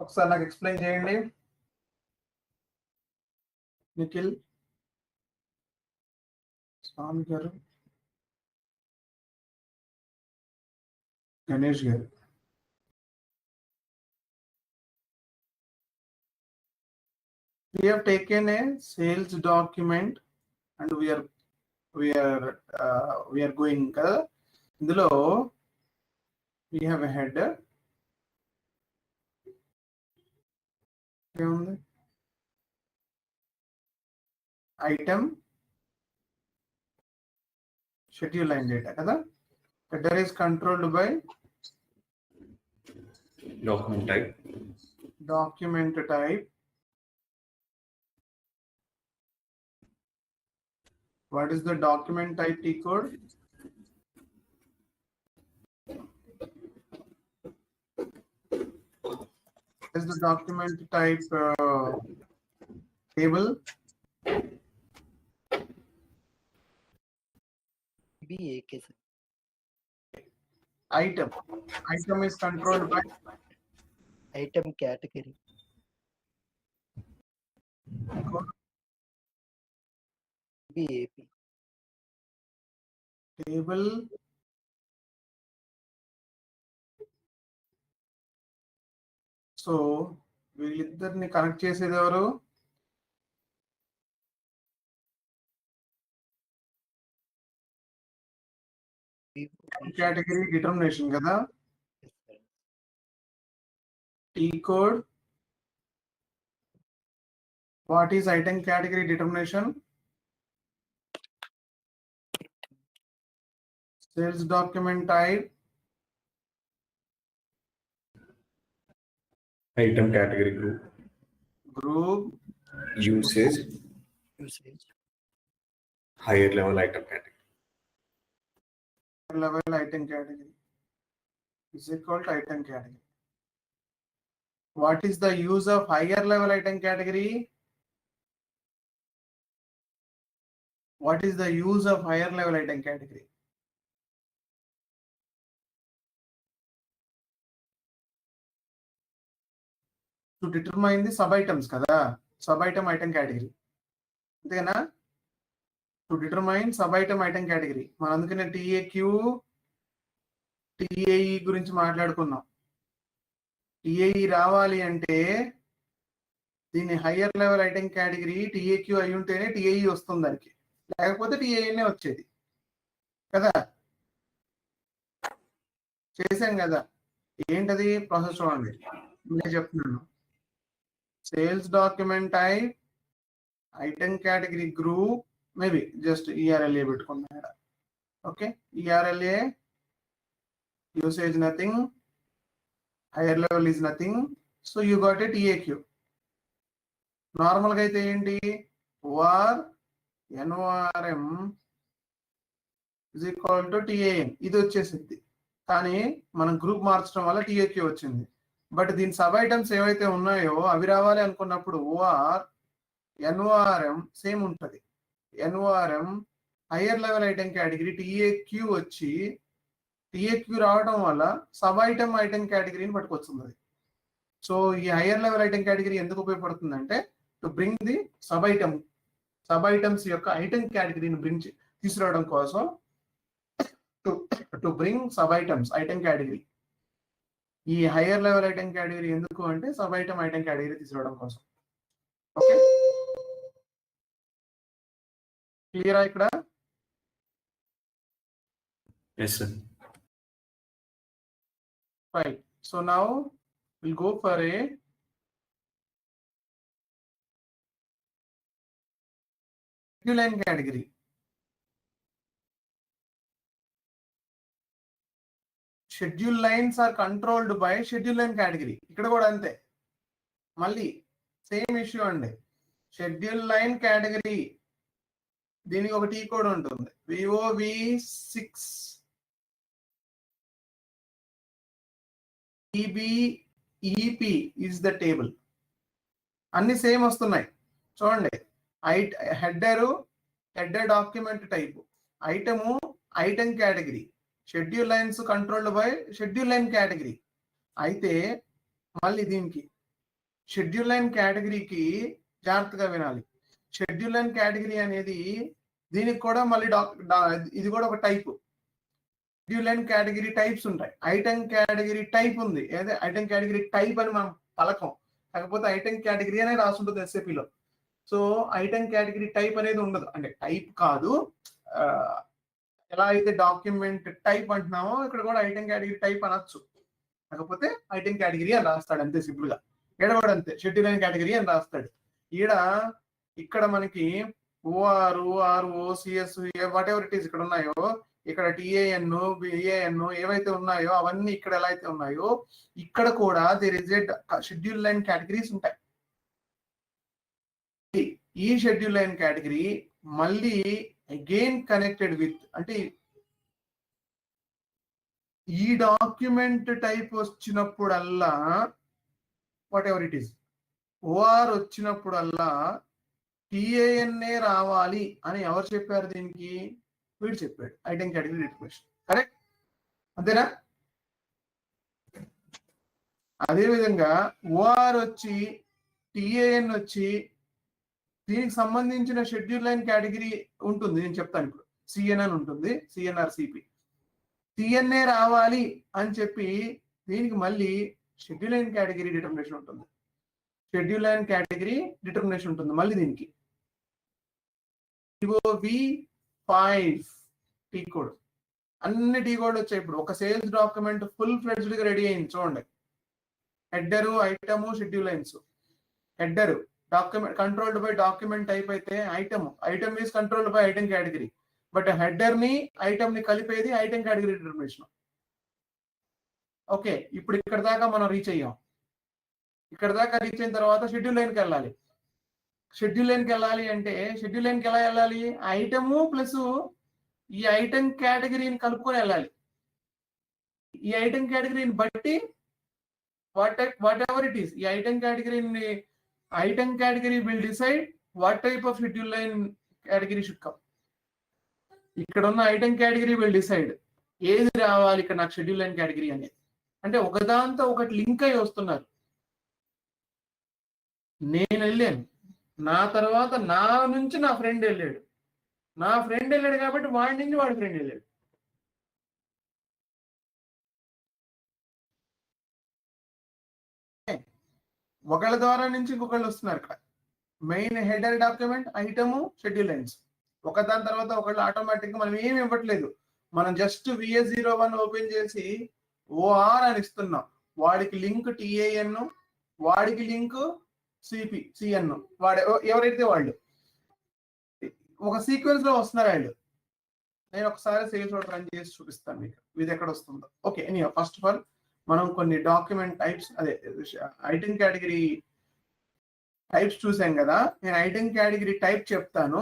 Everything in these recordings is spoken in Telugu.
ఒకసారి నాకు ఎక్స్ప్లెయిన్ చేయండి నిఖిల్, స్వామి గారు, గణేష్ గారు. We have taken a sales document and we are going కదా. ఇందులో we have a header. ఏముంది? ఐటమ్ షెడ్యూల్ లైన్ డేటా కదా. Header is controlled by document type. What is the document type T code? What is the document type table? Item is controlled by item category. BAP. Table so వీళ్ళిద్దరిని కనెక్ట్ చేసేది ఎవరు? కేటగిరీ డిటర్మినేషన్ కదా. T code. What is item category determination? Sales document type. Item category group. Usage. Higher level item category. Higher level item category is equal to item category. What is the use of higher level item category? What is the use of higher level item category? To determine the sub items kada, sub item category. అంతేనా? To determine sub item category. మనం అందుకనే TAQ TAE గురించి మాట్లాడుకున్నాం. TAE రావాలి అంటే దీని higher level item category TAQ అయి ఉంటేనే TAE వస్తుంది దానికి, లేకపోతే TAEనే వచ్చేది కదా. చేసాం కదా. ఏంటది ప్రాసెస్ చూడండి, నేను చెప్తున్నాను. Sales document type, item category group, maybe just ERLA పెట్టుకున్నా. Okay, ERLA usage nothing, higher level is nothing, so you got a TAQ. నార్మల్గా అయితే ఏంటి, OR NORM is equal to TAN ఇది వచ్చేసింది. కానీ మనం గ్రూప్ మార్చడం వల్ల TAQ వచ్చింది. బట్ దీని సబ్ ఐటమ్స్ ఏవైతే ఉన్నాయో అవి రావాలి అనుకున్నప్పుడు OR NORM సేమ్ ఉంటుంది. NORM higher level item category TAQ వచ్చి TAQ రావడం వల్ల సబ్ ఐటమ్ కేటగిరీని పట్టుకొస్తుంది అది. సో ఈ హయ్యర్ లెవెల్ ఐటెం కేటగిరీ ఎందుకు ఉపయోగపడుతుంది అంటే to bring the sub items యొక్క ఐటెం కేటగిరీని తీసుకురావడం కోసం, to bring sub item category. ఈ హయ్యర్ లెవెల్ ఐటెం కేటగిరీ ఎందుకు అంటే సబ్ ఐటెం కేటగిరీ తీసుకురావడం కోసం. ఓకే, క్లియరా ఇక్కడ? Yes sir. Right, so now we'll go for a schedule line category. Schedule lines are controlled by schedule line category. ఇక్కడ కూడా అంతే, మళ్ళీ సేమ్ ఇష్యూ అండి. షెడ్యూల్ లైన్ కేటగిరీ దీనికి ఒక టీ కోడ్ ఉంటుంది, VOV6 EBEP is the table. అన్ని సేమ్ వస్తున్నాయి చూడండి. Header document type, item category, schedule lines controlled by schedule line category. అయితే మళ్ళీ దీనికి షెడ్యూల్ లైన్ కేటగిరీకి జాగ్రత్తగా వినాలి. షెడ్యూల్ లైన్ కేటగిరీ అనేది దీనికి కూడా మళ్ళీ ఇది కూడా ఒక type. Schedule line category types ఉంటాయి. ఐటమ్ కేటగిరీ టైప్ ఉంది, ఏదే ఐటమ్ కేటగిరీ టైప్ అని మనం పలకం, కాకపోతే ఐటమ్ కేటగిరీ అనేది రాసి ఉంటుంది ఎస్ఏపిలో. సో ఐటమ్ కేటగిరీ టైప్ అనేది ఉండదు, అంటే టైప్ కాదు, ఎలా అయితే డాక్యుమెంట్ టైప్ అంటున్నామో ఇక్కడ కూడా ఐటమ్ కేటగిరీ టైప్ అనొచ్చు, కాకపోతే ఐటమ్ కేటగిరీ అని రాస్తాడు అంతే సింపుల్ గా. ఈడ కూడా అంతే, షెడ్యూల్ లైన్ కేటగిరీ అని రాస్తాడు. ఇక్కడ మనకి OR, OR, OCS, whatever it is ఇక్కడ ఉన్నాయో, ఇక్కడ టిఏఎన్, బిఏఎన్ ఏవైతే ఉన్నాయో అవన్నీ ఇక్కడ ఎలా అయితే ఉన్నాయో ఇక్కడ కూడా there is a schedule line categories ఉంటాయి. ఈ షెడ్యూల్ లైన్ కేటగిరీ మళ్ళీ అగైన్ కనెక్టెడ్ విత్, అంటే ఈ డాక్యుమెంట్ టైప్ వచ్చినప్పుడల్లా whatever it is, OR వచ్చినప్పుడల్లా టిఏఎన్ఏ రావాలి అని ఎవరు చెప్పారు? దీనికి వీడు చెప్పాడు, ఐటమ్ కేటగిరీ డిటర్మినేషన్. కరెక్ట్, అంతేనా? అదేవిధంగా ఓఆర్ వచ్చి టిఏఎన్ వచ్చి దీనికి సంబంధించిన షెడ్యూల్ లైన్ కేటగిరీ ఉంటుంది, నేను చెప్తాను ఇప్పుడు. సిఎన్ఎన్ ఉంటుంది, సిఎన్ఆర్ సిపి. సిఎన్ఏ రావాలి అని చెప్పి దీనికి మళ్ళీ షెడ్యూల్ లైన్ కేటగిరీ డిటర్మినేషన్ ఉంటుంది. షెడ్యూల్ లైన్ కేటగిరీ డిటర్మినేషన్ ఉంటుంది మళ్ళీ దీనికి. V5 టీ కోడ్, అన్ని టీ కోడ్ వచ్చాయి. ఇప్పుడు ఒక సేల్స్ డాక్యుమెంట్ ఫుల్ ఫ్లెడ్జ్డ్ గా రెడీ అయింది చూడండి. Header, item, schedule lines. Header document controlled by document type అయితే item is controlled by item category, but header ని ఐటమ్ ని కలిపేది ఐటమ్ కేటగిరీ డిటర్మినేషన్. ఓకే, ఇప్పుడు ఇక్కడ దాకా మనం రీచ్ అయ్యాం. ఇక్కడ దాకా రీచ్ అయిన తర్వాత షెడ్యూల్ లైన్కి వెళ్ళాలి. షెడ్యూల్ లైన్కి వెళ్ళాలి అంటే షెడ్యూల్ లైన్కి ఎలా వెళ్ళాలి? ఐటము ప్లస్ ఈ ఐటమ్ కేటగిరీని కలుపుకొని వెళ్ళాలి. ఈ ఐటమ్ కేటగిరీని బట్టి వాట్ ఎవర్ ఇట్ ఈస్, ఈ item category will decide what type of schedule line category should come. ఇక్కడ ఉన్న ఐటమ్ కేటగిరీ విల్ డిసైడ్ ఏది రావాలి ఇక్కడ నాకు షెడ్యూల్ లైన్ కేటగిరీ అనేది. అంటే ఒకదాంతో ఒకటి లింక్ అయి వస్తున్నారు. నేను వెళ్ళాను, నా తర్వాత నా నుంచి నా ఫ్రెండ్ వెళ్ళాడు, నా ఫ్రెండ్ వెళ్ళాడు కాబట్టి వాడి నుంచి వాడి ఫ్రెండ్ వెళ్ళాడు. ఒకళ్ళ ద్వారా నుంచి ఇంకొకళ్ళు వస్తున్నారు. ఇక్కడ main header document, item, schedule lines ఒక దాని తర్వాత ఒకళ్ళు ఆటోమేటిక్ గా మనం ఏమి ఇవ్వట్లేదు. మనం జస్ట్ VA01 ఓపెన్ చేసి ఓఆర్ అని ఇస్తున్నాం. వాడికి లింక్ టిఏఎన్, వాడికి లింక్ సిఎన్, వాడు ఎవరైతే వాళ్ళు ఒక సీక్వెన్స్ లో వస్తున్నారు వాళ్ళు. నేను ఒకసారి సేల్స్ ఆర్డర్ రన్ చేసి చూపిస్తాను మీకు ఇది ఎక్కడ వస్తుందో. ఓకే, ఫస్ట్ ఆఫ్ ఆల్ మనం కొన్ని డాక్యుమెంట్ టైప్స్, అదే ఐటమ్ కేటగిరీ టైప్స్ చూసాం కదా. నేను ఐటమ్ కేటగిరీ టైప్ చెప్తాను,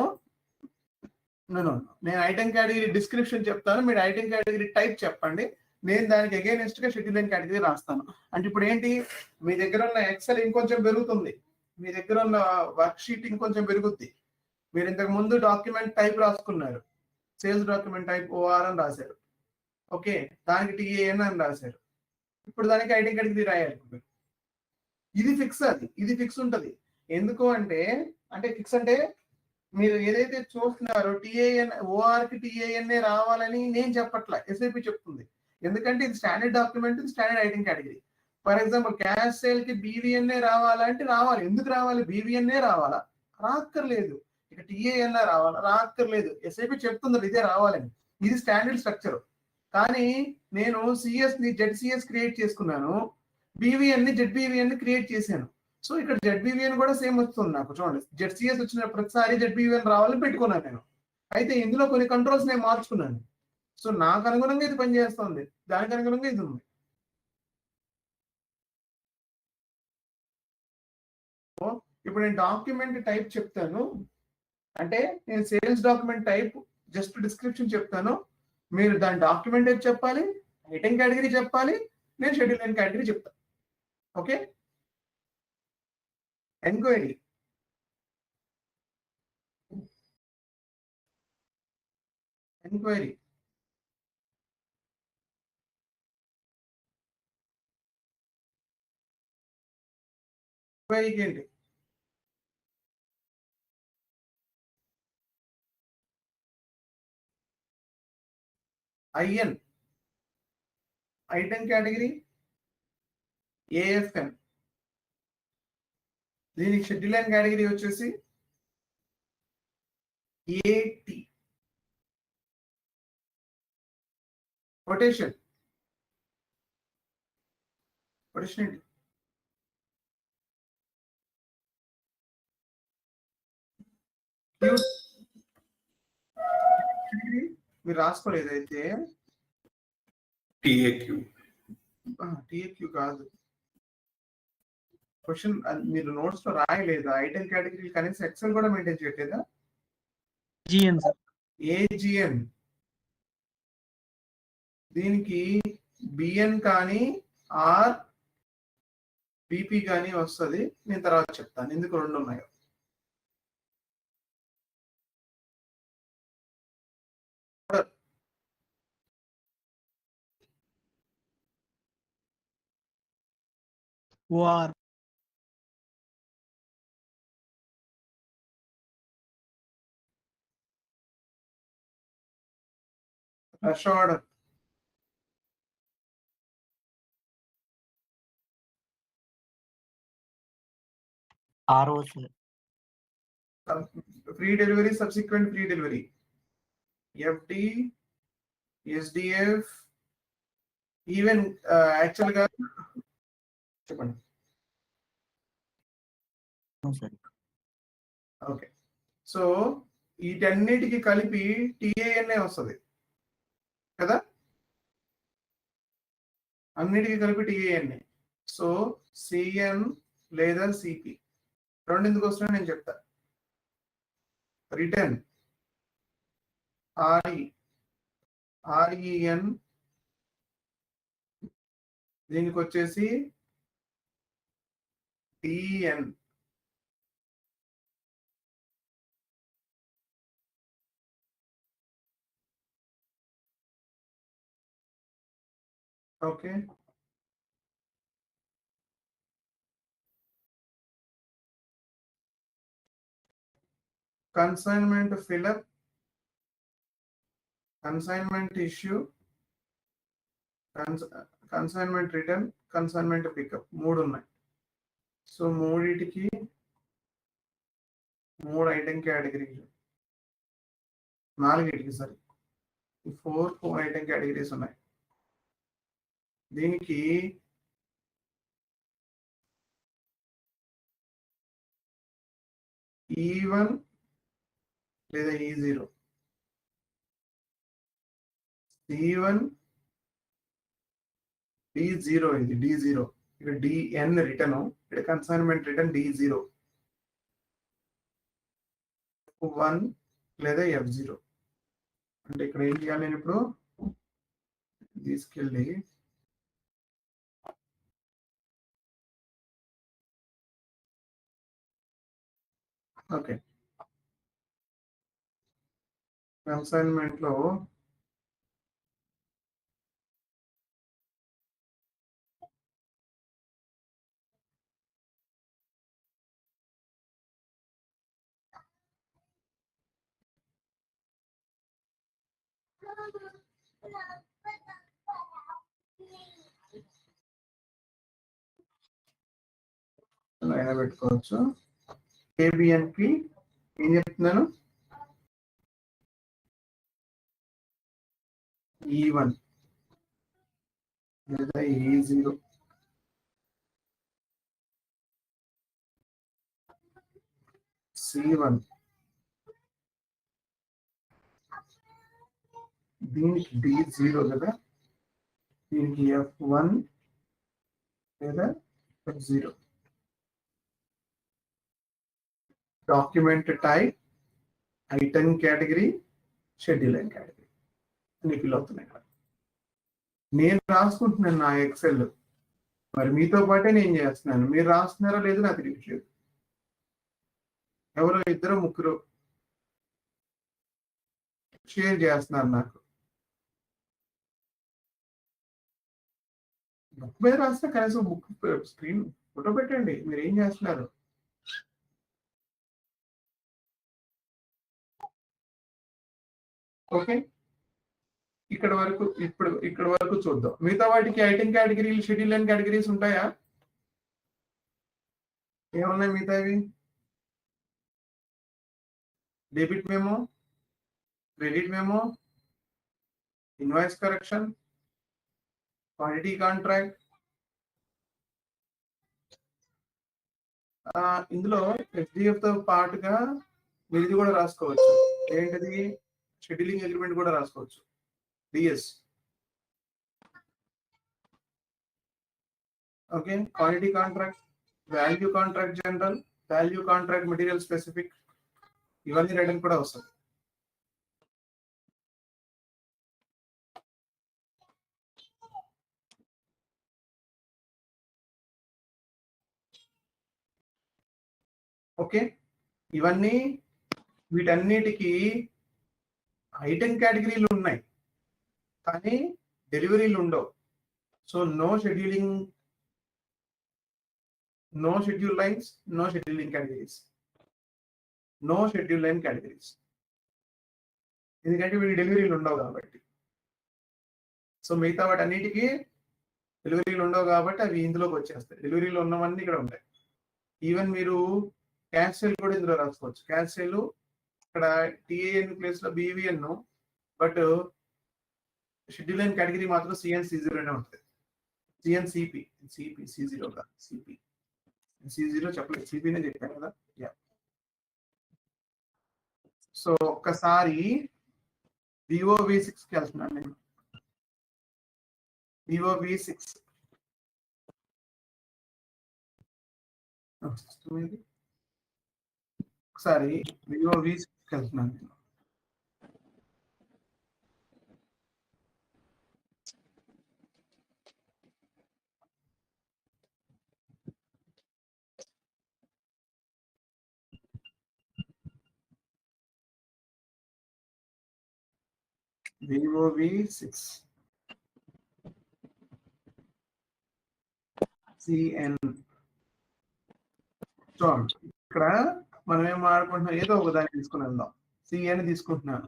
నేను ఐటమ్ కేటగిరీ డిస్క్రిప్షన్ చెప్తాను, మీరు ఐటమ్ కేటగిరీ టైప్ చెప్పండి. నేను దానికి అగైనెస్ట్ గా షెడ్యూల్ లైన్ కేటగిరీ రాస్తాను. అంటే ఇప్పుడు ఏంటి, మీ దగ్గర ఉన్న ఎక్సెల్ ఇంకొంచెం పెరుగుతుంది, మీ దగ్గర ఉన్న వర్క్ షీట్ ఇంకొంచెం పెరుగుద్ది. మీరు ఇంతకు ముందు డాక్యుమెంట్ టైప్ రాసుకున్నారు, సేల్స్ డాక్యుమెంట్ టైప్ ఓఆర్ అని రాశారు. ఓకే, దానికి టిఏఎన్ అని రాశారు. ఇప్పుడు దానికి ఐటమ్ కేటగిరీ రాయాలి. ఇది ఫిక్స్, ఇది ఫిక్స్ ఉంటుంది. ఎందుకు అంటే ఫిక్స్ అంటే మీరు ఏదైతే చూస్తున్నారో టిఏఎన్, ఓఆర్ కి టిఏఎన్ఏ రావాలని నేను చెప్పట్లా, ఎస్ఐపి చెప్తుంది. ఎందుకంటే ఇది స్టాండర్డ్ డాక్యుమెంట్, ఇది standard item category. For example cash sale కి బీవీఎన్ఏ రావాలంటే రావాలి. ఎందుకు రావాలి? బీవీఎన్ఏ రావాలా? రాక్కర్లేదు. ఇక టిఏఎన్ఏ రావాలా? రాక్కర్లేదు. ఎస్ఐపి చెప్తుంది ఇదే రావాలని. ఇది స్టాండర్డ్ స్ట్రక్చర్. కానీ నేను సిఎస్ ని జెడ్సిఎస్ క్రియేట్ చేసుకున్నాను, బీవీఎన్ ని జెడ్బీవీఎన్ ని క్రియేట్ చేశాను. సో ఇక్కడ జెడ్బీవీఎన్ కూడా సేమ్ వస్తుంది నాకు. చూడండి, జెడ్సిఎస్ వచ్చిన ప్రతిసారి జెడ్బీవీఎన్ రావాలని పెట్టుకున్నాను నేను. అయితే ఇందులో కొన్ని కంట్రోల్స్ నేను మార్చుకున్నాను. సో నాకు అనుగుణంగా ఇది పనిచేస్తుంది, దానికి అనుగుణంగా ఇది ఉంది. ఇప్పుడు నేను డాక్యుమెంట్ టైప్ చెప్తాను, అంటే నేను sales document type just description చెప్తాను, మీరు దాని డాక్యుమెంట్ టైప్ చెప్పాలి, ఐటమ్ కేటగిరీ చెప్పాలి, నేను షెడ్యూల్ లైన్ కేటగిరీ చెప్తాను. Okay, enquiry. ఎంక్వైరీ. ఎంక్వైరీకి ఏంటి? IN item category, AFN. దీనికి షెడ్యూల్ లైన్ కేటగిరీ వచ్చేసి ఏటి. కొటేషన్ ఏంటి? మీరు రాసుకోలేదు అయితే టిఏక్యూ. టిఏక్యూ కాదు. క్వశ్చన్ మీరు నోట్స్ లో రాయలేదా? ఐటమ్ కేటగిరీ కనీసం ఎక్సెల్ కూడా మెయింటైన్ చేయట్లేదా? ఏజిఎన్. దీనికి బిఎన్ కానీ ఆర్ బిపి కానీ వస్తుంది. నేను తర్వాత చెప్తాను ఎందుకు రెండు ఉన్నాయో. OR. Rush order. ROC. Free delivery, subsequent free delivery, FD, SDF, even actual గా చెప్పండి. ఓకే, సో వీటన్నిటికి కలిపి టిఏఎన్ఏ వస్తుంది కదా, అన్నిటికీ కలిపి టిఏఎన్ఏ. సో సిఎన్ లేదా సిపి రెండు ఎందుకు వస్తున్నాయో నేను చెప్తా. రిటర్న్ ఆర్ఈఎన్, దీనికి వచ్చేసి DN. Okay, consignment fill up, consignment issue, consignment return, consignment pickup మూడు ఉన్నాయి. సో మూడిటికి మూడు ఐటమ్ కేటగిరీలు, నాలుగిటికి సారీ ఫోర్ ఐటమ్ కేటగిరీస్ ఉన్నాయి. దీనికి E1 లేదా E0, C1, D0. ఇది D0. ఇక్కడ DN రిటర్న్, ఇక్కడ కన్సైన్మెంట్ రిటర్న్ D0, F1 లేదా F0. అంటే ఇక్కడ ఏం చేయాలి? నేను ఇప్పుడు తీసుకెళ్ళి ఓకే కన్సైన్మెంట్ లో అయినా పెట్టుకోవచ్చు. KBN కి ఏం చెప్తున్నాను? E1 లేదా E0, C1, దీనికి D0 కదా, దీనికి F1 లేదా F0. Document type, item category, schedule line category అన్ని ఫిల్ అవుతున్నాయి కదా. నేను రాసుకుంటున్నాను నా ఎక్సెల్, మరి మీతో పాటే నేను చేస్తున్నాను. మీరు రాస్తున్నారో లేదో నాకు తెలియట్లేదు. ఎవరో ఇద్దరు ముగ్గురు షేర్ చేస్తున్నారు నాకు. బుక్ మీద రాస్తే కనీసం బుక్ స్క్రీన్ ఫోటో పెట్టండి. మీరు ఏం చేస్తున్నారు? ఓకే, ఇక్కడ వరకు ఇక్కడ వరకు చూద్దాం. మిగతా వాటికి ఐటెం కేటగిరీలు, షెడ్యూల్ లైన్ కేటగిరీస్ ఉంటాయా? ఏమున్నాయి మిగతావి? Debit memo, credit memo, invoice correction, quantity contract. ఇందులో ఎస్డిఎఫ్ తో పాటుగా మీరు ఇది కూడా రాసుకోవచ్చు. ఏంటిది? షెడ్యూలింగ్ అగ్రిమెంట్ కూడా రాసుకోవచ్చు. DS. Okay, quantity contract, value contract general, value contract material specific, ఇవన్నీ రైటింగ్ కూడా వస్తుంది. ఓకే, ఇవన్నీ వీటన్నిటికీ ఐటెం కేటగిరీలు ఉన్నాయి కానీ డెలివరీలు ఉండవు. So no scheduling, no schedule lines, no scheduling categories, no schedule line categories. ఎందుకంటే వీటి డెలివరీలు ఉండవు కాబట్టి. సో మిగతా వాటి అన్నిటికీ డెలివరీలు ఉండవు కాబట్టి అవి ఇందులోకి వచ్చేస్తాయి. డెలివరీలు ఉన్నవన్నీ ఇక్కడ ఉంటాయి. ఈవెన్ మీరు క్యాన్సిల్ కూడా ఇందులో రాసుకోవచ్చు. క్యాన్సిల్ ఇక్కడ టిఏఎన్ ప్లేస్ లో BVN, but schedule line category మాత్రం సిఎన్ C0 అనే ఉంటుంది. సిఎన్ సిపి C0 కాదు, సిపి. C0 చెప్పలేదు, సిపినే చెప్పాను కదా. యా, సో ఒక్కసారి VOV6కి వెళ్తున్నాను నేను. VOV6 ఒకసారి VOV6కి వెళ్తున్నాను నేను. VOV6 CN. చూడండి, ఇక్కడ మనం ఏం ఆడుకుంటున్నాం, ఏదో ఒక దాన్ని తీసుకుని వెళ్దాం. సిఎన్ తీసుకుంటున్నాను.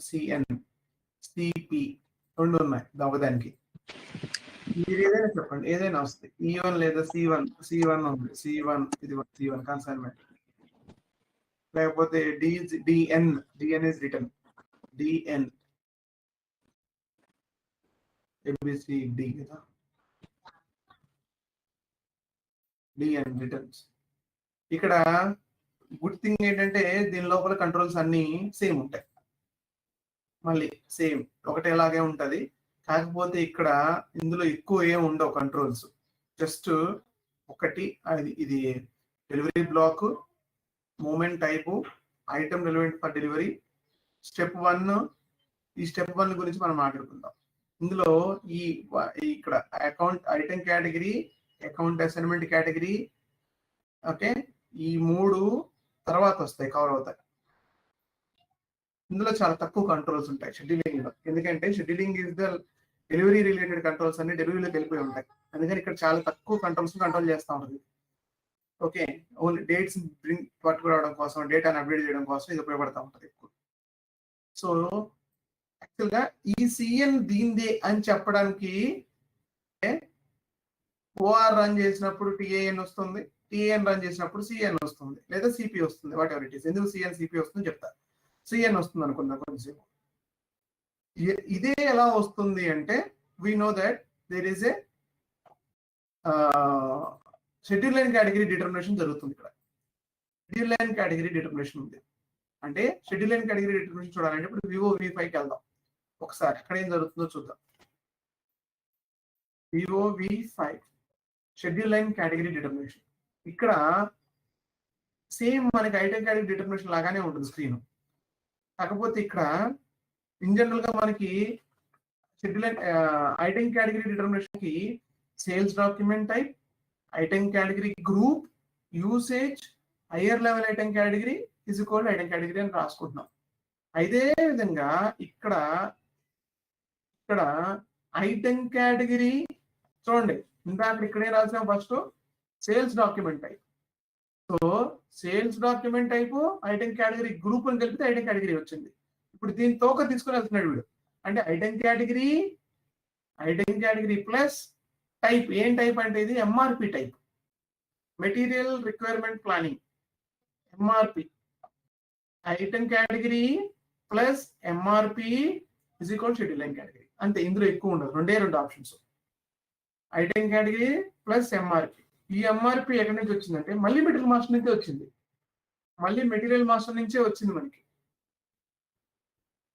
సిఎన్ సిపి రెండు ఉన్నాయి ఒకదానికి. మీరు ఏదైనా చెప్పండి, ఏదైనా వస్తుంది. E1 లేదా C1 ఉంది. C1 ఇది C1 కన్సైన్మెంట్. లేకపోతే డిఎన్ ఇస్ రిటర్న్. డిఎన్ ABCD కదా, డిఎన్ రిటర్న్స్. ఇక్కడ గుడ్ థింగ్ ఏంటంటే దీని లోపల కంట్రోల్స్ అన్ని సేమ్ ఉంటాయి. మళ్ళీ సేమ్ ఒకటేలాగే ఉంటది. కాకపోతే ఇక్కడ ఇందులో ఎక్కువ ఏం ఉండవు కంట్రోల్స్. జస్ట్ ఒకటి ఇది delivery block, movement type, item relevant for delivery, step 1. ఈ స్టెప్ 1 గురించి మనం మాట్లాడుకుందాం. ఇందులో ఇక్కడ account item category, account assignment category, okay, ఈ 3 తర్వాత వస్తాయి, కవర్ అవుతాయి. ఇందులో చాలా తక్కువ కంట్రోల్స్ ఉంటాయి షెడ్యూలింగ్ లో. ఎందుకంటే scheduling is the delivery related controls అన్ని డెలివరీలోకి వెళ్ళిపోయి ఉంటాయి. అందుకని ఇక్కడ చాలా తక్కువ కంట్రోల్స్ కంట్రోల్ చేస్తూ ఉంటుంది. ఓకే, ఓన్లీ డేట్స్ పట్టుకురావడం కోసం, డేటాను అప్డేట్ చేయడం కోసం ఇది ఉపయోగపడతా ఉంటుంది ఎక్కువ. సో యాక్చువల్గా ఈ సిఎన్ దీందే అని చెప్పడానికి ఓఆర్ రన్ చేసినప్పుడు టిఏఎన్ వస్తుంది, టిఏఎన్ రన్ చేసినప్పుడు సిఎన్ వస్తుంది, లేదా సిపి వస్తుంది, వాట్ ఎవర్ ఇట్ ఈస్. ఎందుకు సిఎన్ సిపి వస్తుంది చెప్తా. సిఎన్ వస్తుంది అనుకుందా కొంచెంసేపు. ఇదే ఎలా వస్తుంది అంటే we know that there is a schedule line category determination జరుగుతుంది. ఇక్కడ షెడ్యూల్ లైన్ కేటగిరీ డిటర్మినేషన్ ఉంది. అంటే షెడ్యూల్ లైన్ కేటగిరీ డిటర్మినేషన్ చూడాలంటే ఇప్పుడు VOV5కి వెళ్దాం. ఒకసారి అక్కడ ఏం జరుగుతుందో చూద్దాం. VOV5 schedule line category determination. ఇక్కడ సేమ్ మనకి ఐటమ్ కేటగిరీ డిటర్మినేషన్ లాగానే ఉంటుంది స్క్రీన్. కాకపోతే ఇక్కడ ఇన్ జనరల్ గా మనకి schedule line item category determination కి sales document type, item category group, usage, higher level item category, is equal to item category అని రాసుకుంటున్నాం. అదే విధంగా ఇక్కడ ఐటమ్ కేటగిరీ చూడండి, ఇందాక ఇక్కడే రాసాం first sales document type. So sales document type item category group అని కలిపితే ఐటమ్ కేటగిరీ వచ్చింది. ఇప్పుడు దీని తోక తీసుకుని వెళ్తున్నాడు వీడు. అంటే ఐటమ్ కేటగిరీ ప్లస్ టైప్. ఏం టైప్ అంటే ఇది MRP type, material requirement planning, MRP. Item category plus MRP is equal schedule line category. అంతే, ఇందులో ఎక్కువ ఉండదు, రెండు options. Item category plus MRP. ఈ ఎంఆర్పి ఎక్కడి నుంచి వచ్చిందంటే మళ్ళీ మెటీరియల్ మాస్టర్ నుంచే వచ్చింది. మనకి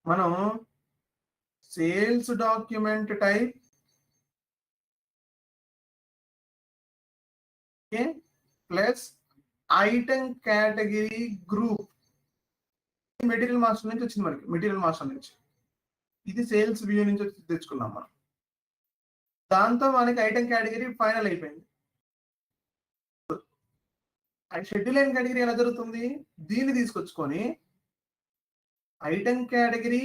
మనం sales document type plus item category group material master నుంచి వచ్చింది మనకి. మెటీరియల్ మాస్టర్ నుంచి ఇది సేల్స్ వ్యూ నుంచి తెచ్చుకున్నాం మనం. దాంతో మనకి ఐటమ్ కేటగిరీ ఫైనల్ అయిపోయింది. షెడ్యూల్ లైన్ కేటగిరీ ఎలా జరుగుతుంది? దీన్ని తీసుకొచ్చుకొని item category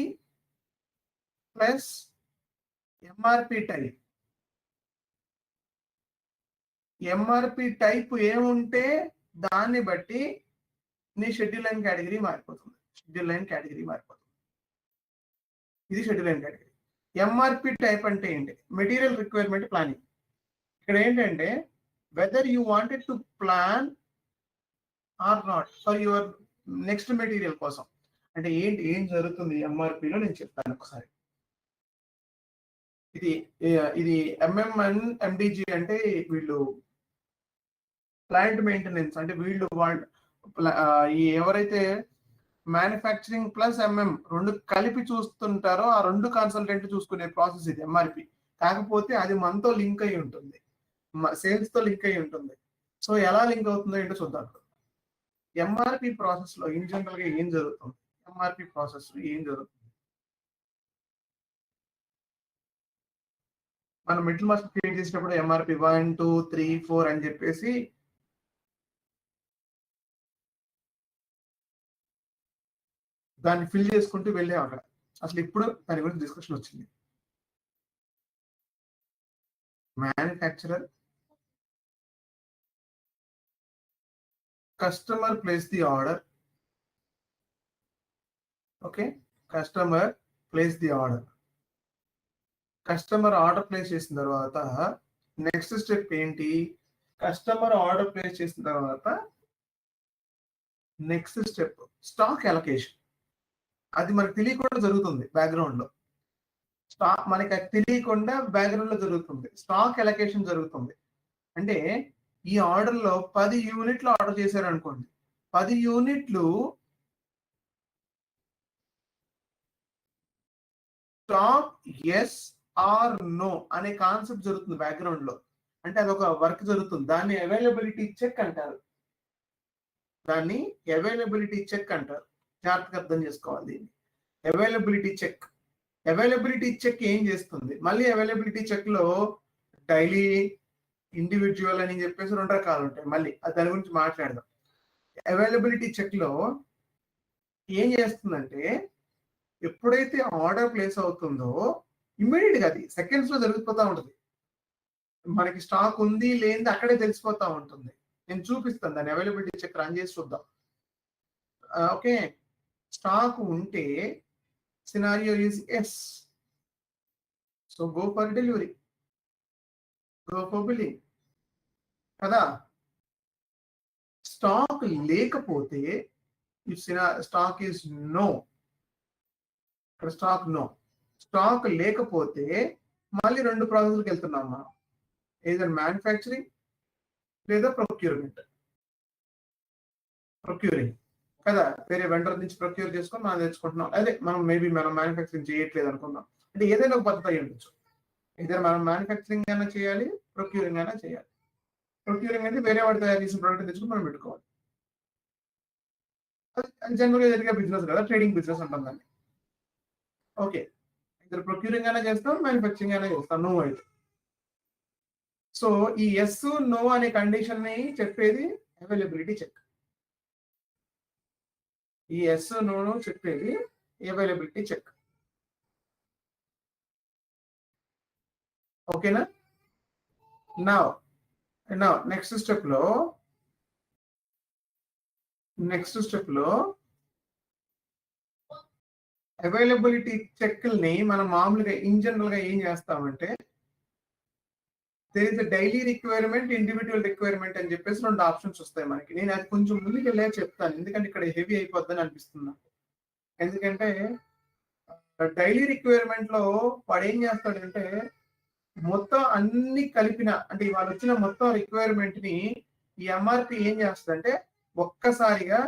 plus MRP type. MRP type ఏముంటే దాన్ని బట్టి నీ షెడ్యూల్ లైన్ కేటగిరీ మారిపోతుంది. ఇది schedule line category. MRP type అంటే ఏంటి? Material requirement planning. ఇక్కడ ఏంటంటే whether you wanted to plan or not for your next material కోసం. అంటే ఏం జరుగుతుంది ఎంఆర్పిలో నేను చెప్తాను ఒకసారి. ఇది ఎంఎంఎన్ ఎండిజి అంటే వీళ్ళు ప్లాంట్ మెయింటెనెన్స్. అంటే వాళ్ళు ఎవరైతే మ్యానుఫ్యాక్చరింగ్ ప్లస్ ఎంఎం రెండు కలిపి చూస్తుంటారో ఆ రెండు కన్సల్టెంట్ చూసుకునే ప్రాసెస్ ఇది ఎంఆర్పి. కాకపోతే అది మనతో లింక్ అయి ఉంటుంది, సేల్స్ తో లింక్ అయి ఉంటుంది. సో ఎలా లింక్ అవుతుందో ఏంటో చూద్దాం. ఎంఆర్పి ప్రాసెస్ లో ఇన్ జనరల్ గా ఏం జరుగుతుంది? మనం మిడిల్ మాస్టర్ క్రియేట్ చేసినప్పుడు ఎంఆర్పి 1 2 3 4 అని చెప్పేసి దాన్ని ఫిల్ చేసుకుంటూ వెళ్ళాం. అక్కడ అసలు ఇప్పుడు దాని గురించి డిస్కషన్ వచ్చింది. Manufacturer, customer place the order. Okay, customer place the order. Customer order place చేసిన తర్వాత నెక్స్ట్ స్టెప్ ఏంటి? కస్టమర్ ఆర్డర్ ప్లేస్ చేసిన తర్వాత నెక్స్ట్ స్టెప్ స్టాక్ అలొకేషన్. అది మనకు తెలియకుండా జరుగుతుంది బ్యాక్గ్రౌండ్ లో. మనకి అది తెలియకుండా బ్యాక్గ్రౌండ్ లో జరుగుతుంది. స్టాక్ అలొకేషన్ జరుగుతుంది. అంటే ఈ ఆర్డర్ లో 10 యూనిట్లు ఆర్డర్ చేశారు అనుకోండి. 10 యూనిట్లు స్టాక్ ఎస్ ఆర్ నో అనే కాన్సెప్ట్ జరుగుతుంది బ్యాక్గ్రౌండ్ లో. అంటే అదొక వర్క్ జరుగుతుంది. దాన్ని అవైలబిలిటీ చెక్ అంటారు. జాగ్రత్తగా అర్థం చేసుకోవాలి. అవైలబిలిటీ చెక్ ఏం చేస్తుంది? మళ్ళీ అవైలబిలిటీ చెక్ లో డైలీ, ఇండివిజువల్ అని చెప్పేసి 2 రకాలు ఉంటాయి. మళ్ళీ దాని గురించి మాట్లాడదాం. అవైలబిలిటీ చెక్ లో ఏం చేస్తుందంటే ఎప్పుడైతే ఆర్డర్ ప్లేస్ అవుతుందో ఇమ్మీడియట్ గా అది సెకండ్స్ లో జరిగిపోతా ఉంటుంది. మనకి స్టాక్ ఉంది లేనిది అక్కడే తెలిసిపోతా ఉంటుంది. నేను చూపిస్తాను దాన్ని. అవైలబిలిటీ చెక్ రన్ చేసి చూద్దాం. ఓకే, స్టాక్ ఉంటే scenario is yes, so go for delivery, go for billing కదా. స్టాక్ లేకపోతే స్టాక్ ఈజ్ నో. ఇక్కడ స్టాక్ లేకపోతే మళ్ళీ 2 ప్రాసెస్కి వెళ్తున్నాం మనం. ఏదైనా మ్యానుఫ్యాక్చరింగ్ లేదా ప్రొక్యూరింగ్ కదా. వేరే వెండర్ నుంచి ప్రొక్యూర్ చేసుకొని మనం తెచ్చుకుంటున్నాం. అదే మనం మ్యానుఫ్యాక్చరింగ్ చేయట్లేదు అనుకుందాం. అంటే ఏదైనా ఒక పద్ధతి అయి ఉండొచ్చు. ఏదైనా మనం మ్యానుఫ్యాక్చరింగ్ అయినా చేయాలి, ప్రొక్యూరింగ్ అయినా చేయాలి. ప్రొక్యూరింగ్ అంటే వేరే వాడి తయారు చేసిన ప్రోడక్ట్ తెచ్చుకుని మనం పెట్టుకోవాలి. అది జనరల్గా జరిగే బిజినెస్ కదా, ట్రేడింగ్ బిజినెస్ అంటాం దాన్ని. ఓకే, ఇద్దరు ప్రొక్యూరింగ్ అయినా చేస్తాం, మ్యానుఫ్యాక్చరింగ్ అయినా చేస్తాం. నో అయితే సో ఈ ఎస్ నో అనే కండిషన్ ని చెప్పేది అవైలబిలిటీ చెక్. ఈ ఎస్ నోను చెప్పేది అవైలబిలిటీ చెక్. ఓకేనా? నా నెక్స్ట్ స్టెప్ లో అవైలబిలిటీ చెక్ని మనం మామూలుగా ఇన్ జనరల్ గా ఏం చేస్తామంటే there is daily requirement, individual requirement అని చెప్పేసి 2 ఆప్షన్స్ వస్తాయి మనకి. నేను అది కొంచెం ముందుకు వెళ్ళే చెప్తాను, ఎందుకంటే ఇక్కడ హెవీ అయిపోద్దని అనిపిస్తుంది. ఎందుకంటే డైలీ రిక్వైర్మెంట్ లో వాడు ఏం చేస్తాడంటే మొత్తం అన్ని కలిపిన, అంటే ఇవాళ వచ్చిన మొత్తం రిక్వైర్మెంట్ ని ఈ ఎంఆర్పి ఏం చేస్తుందంటే ఒక్కసారిగా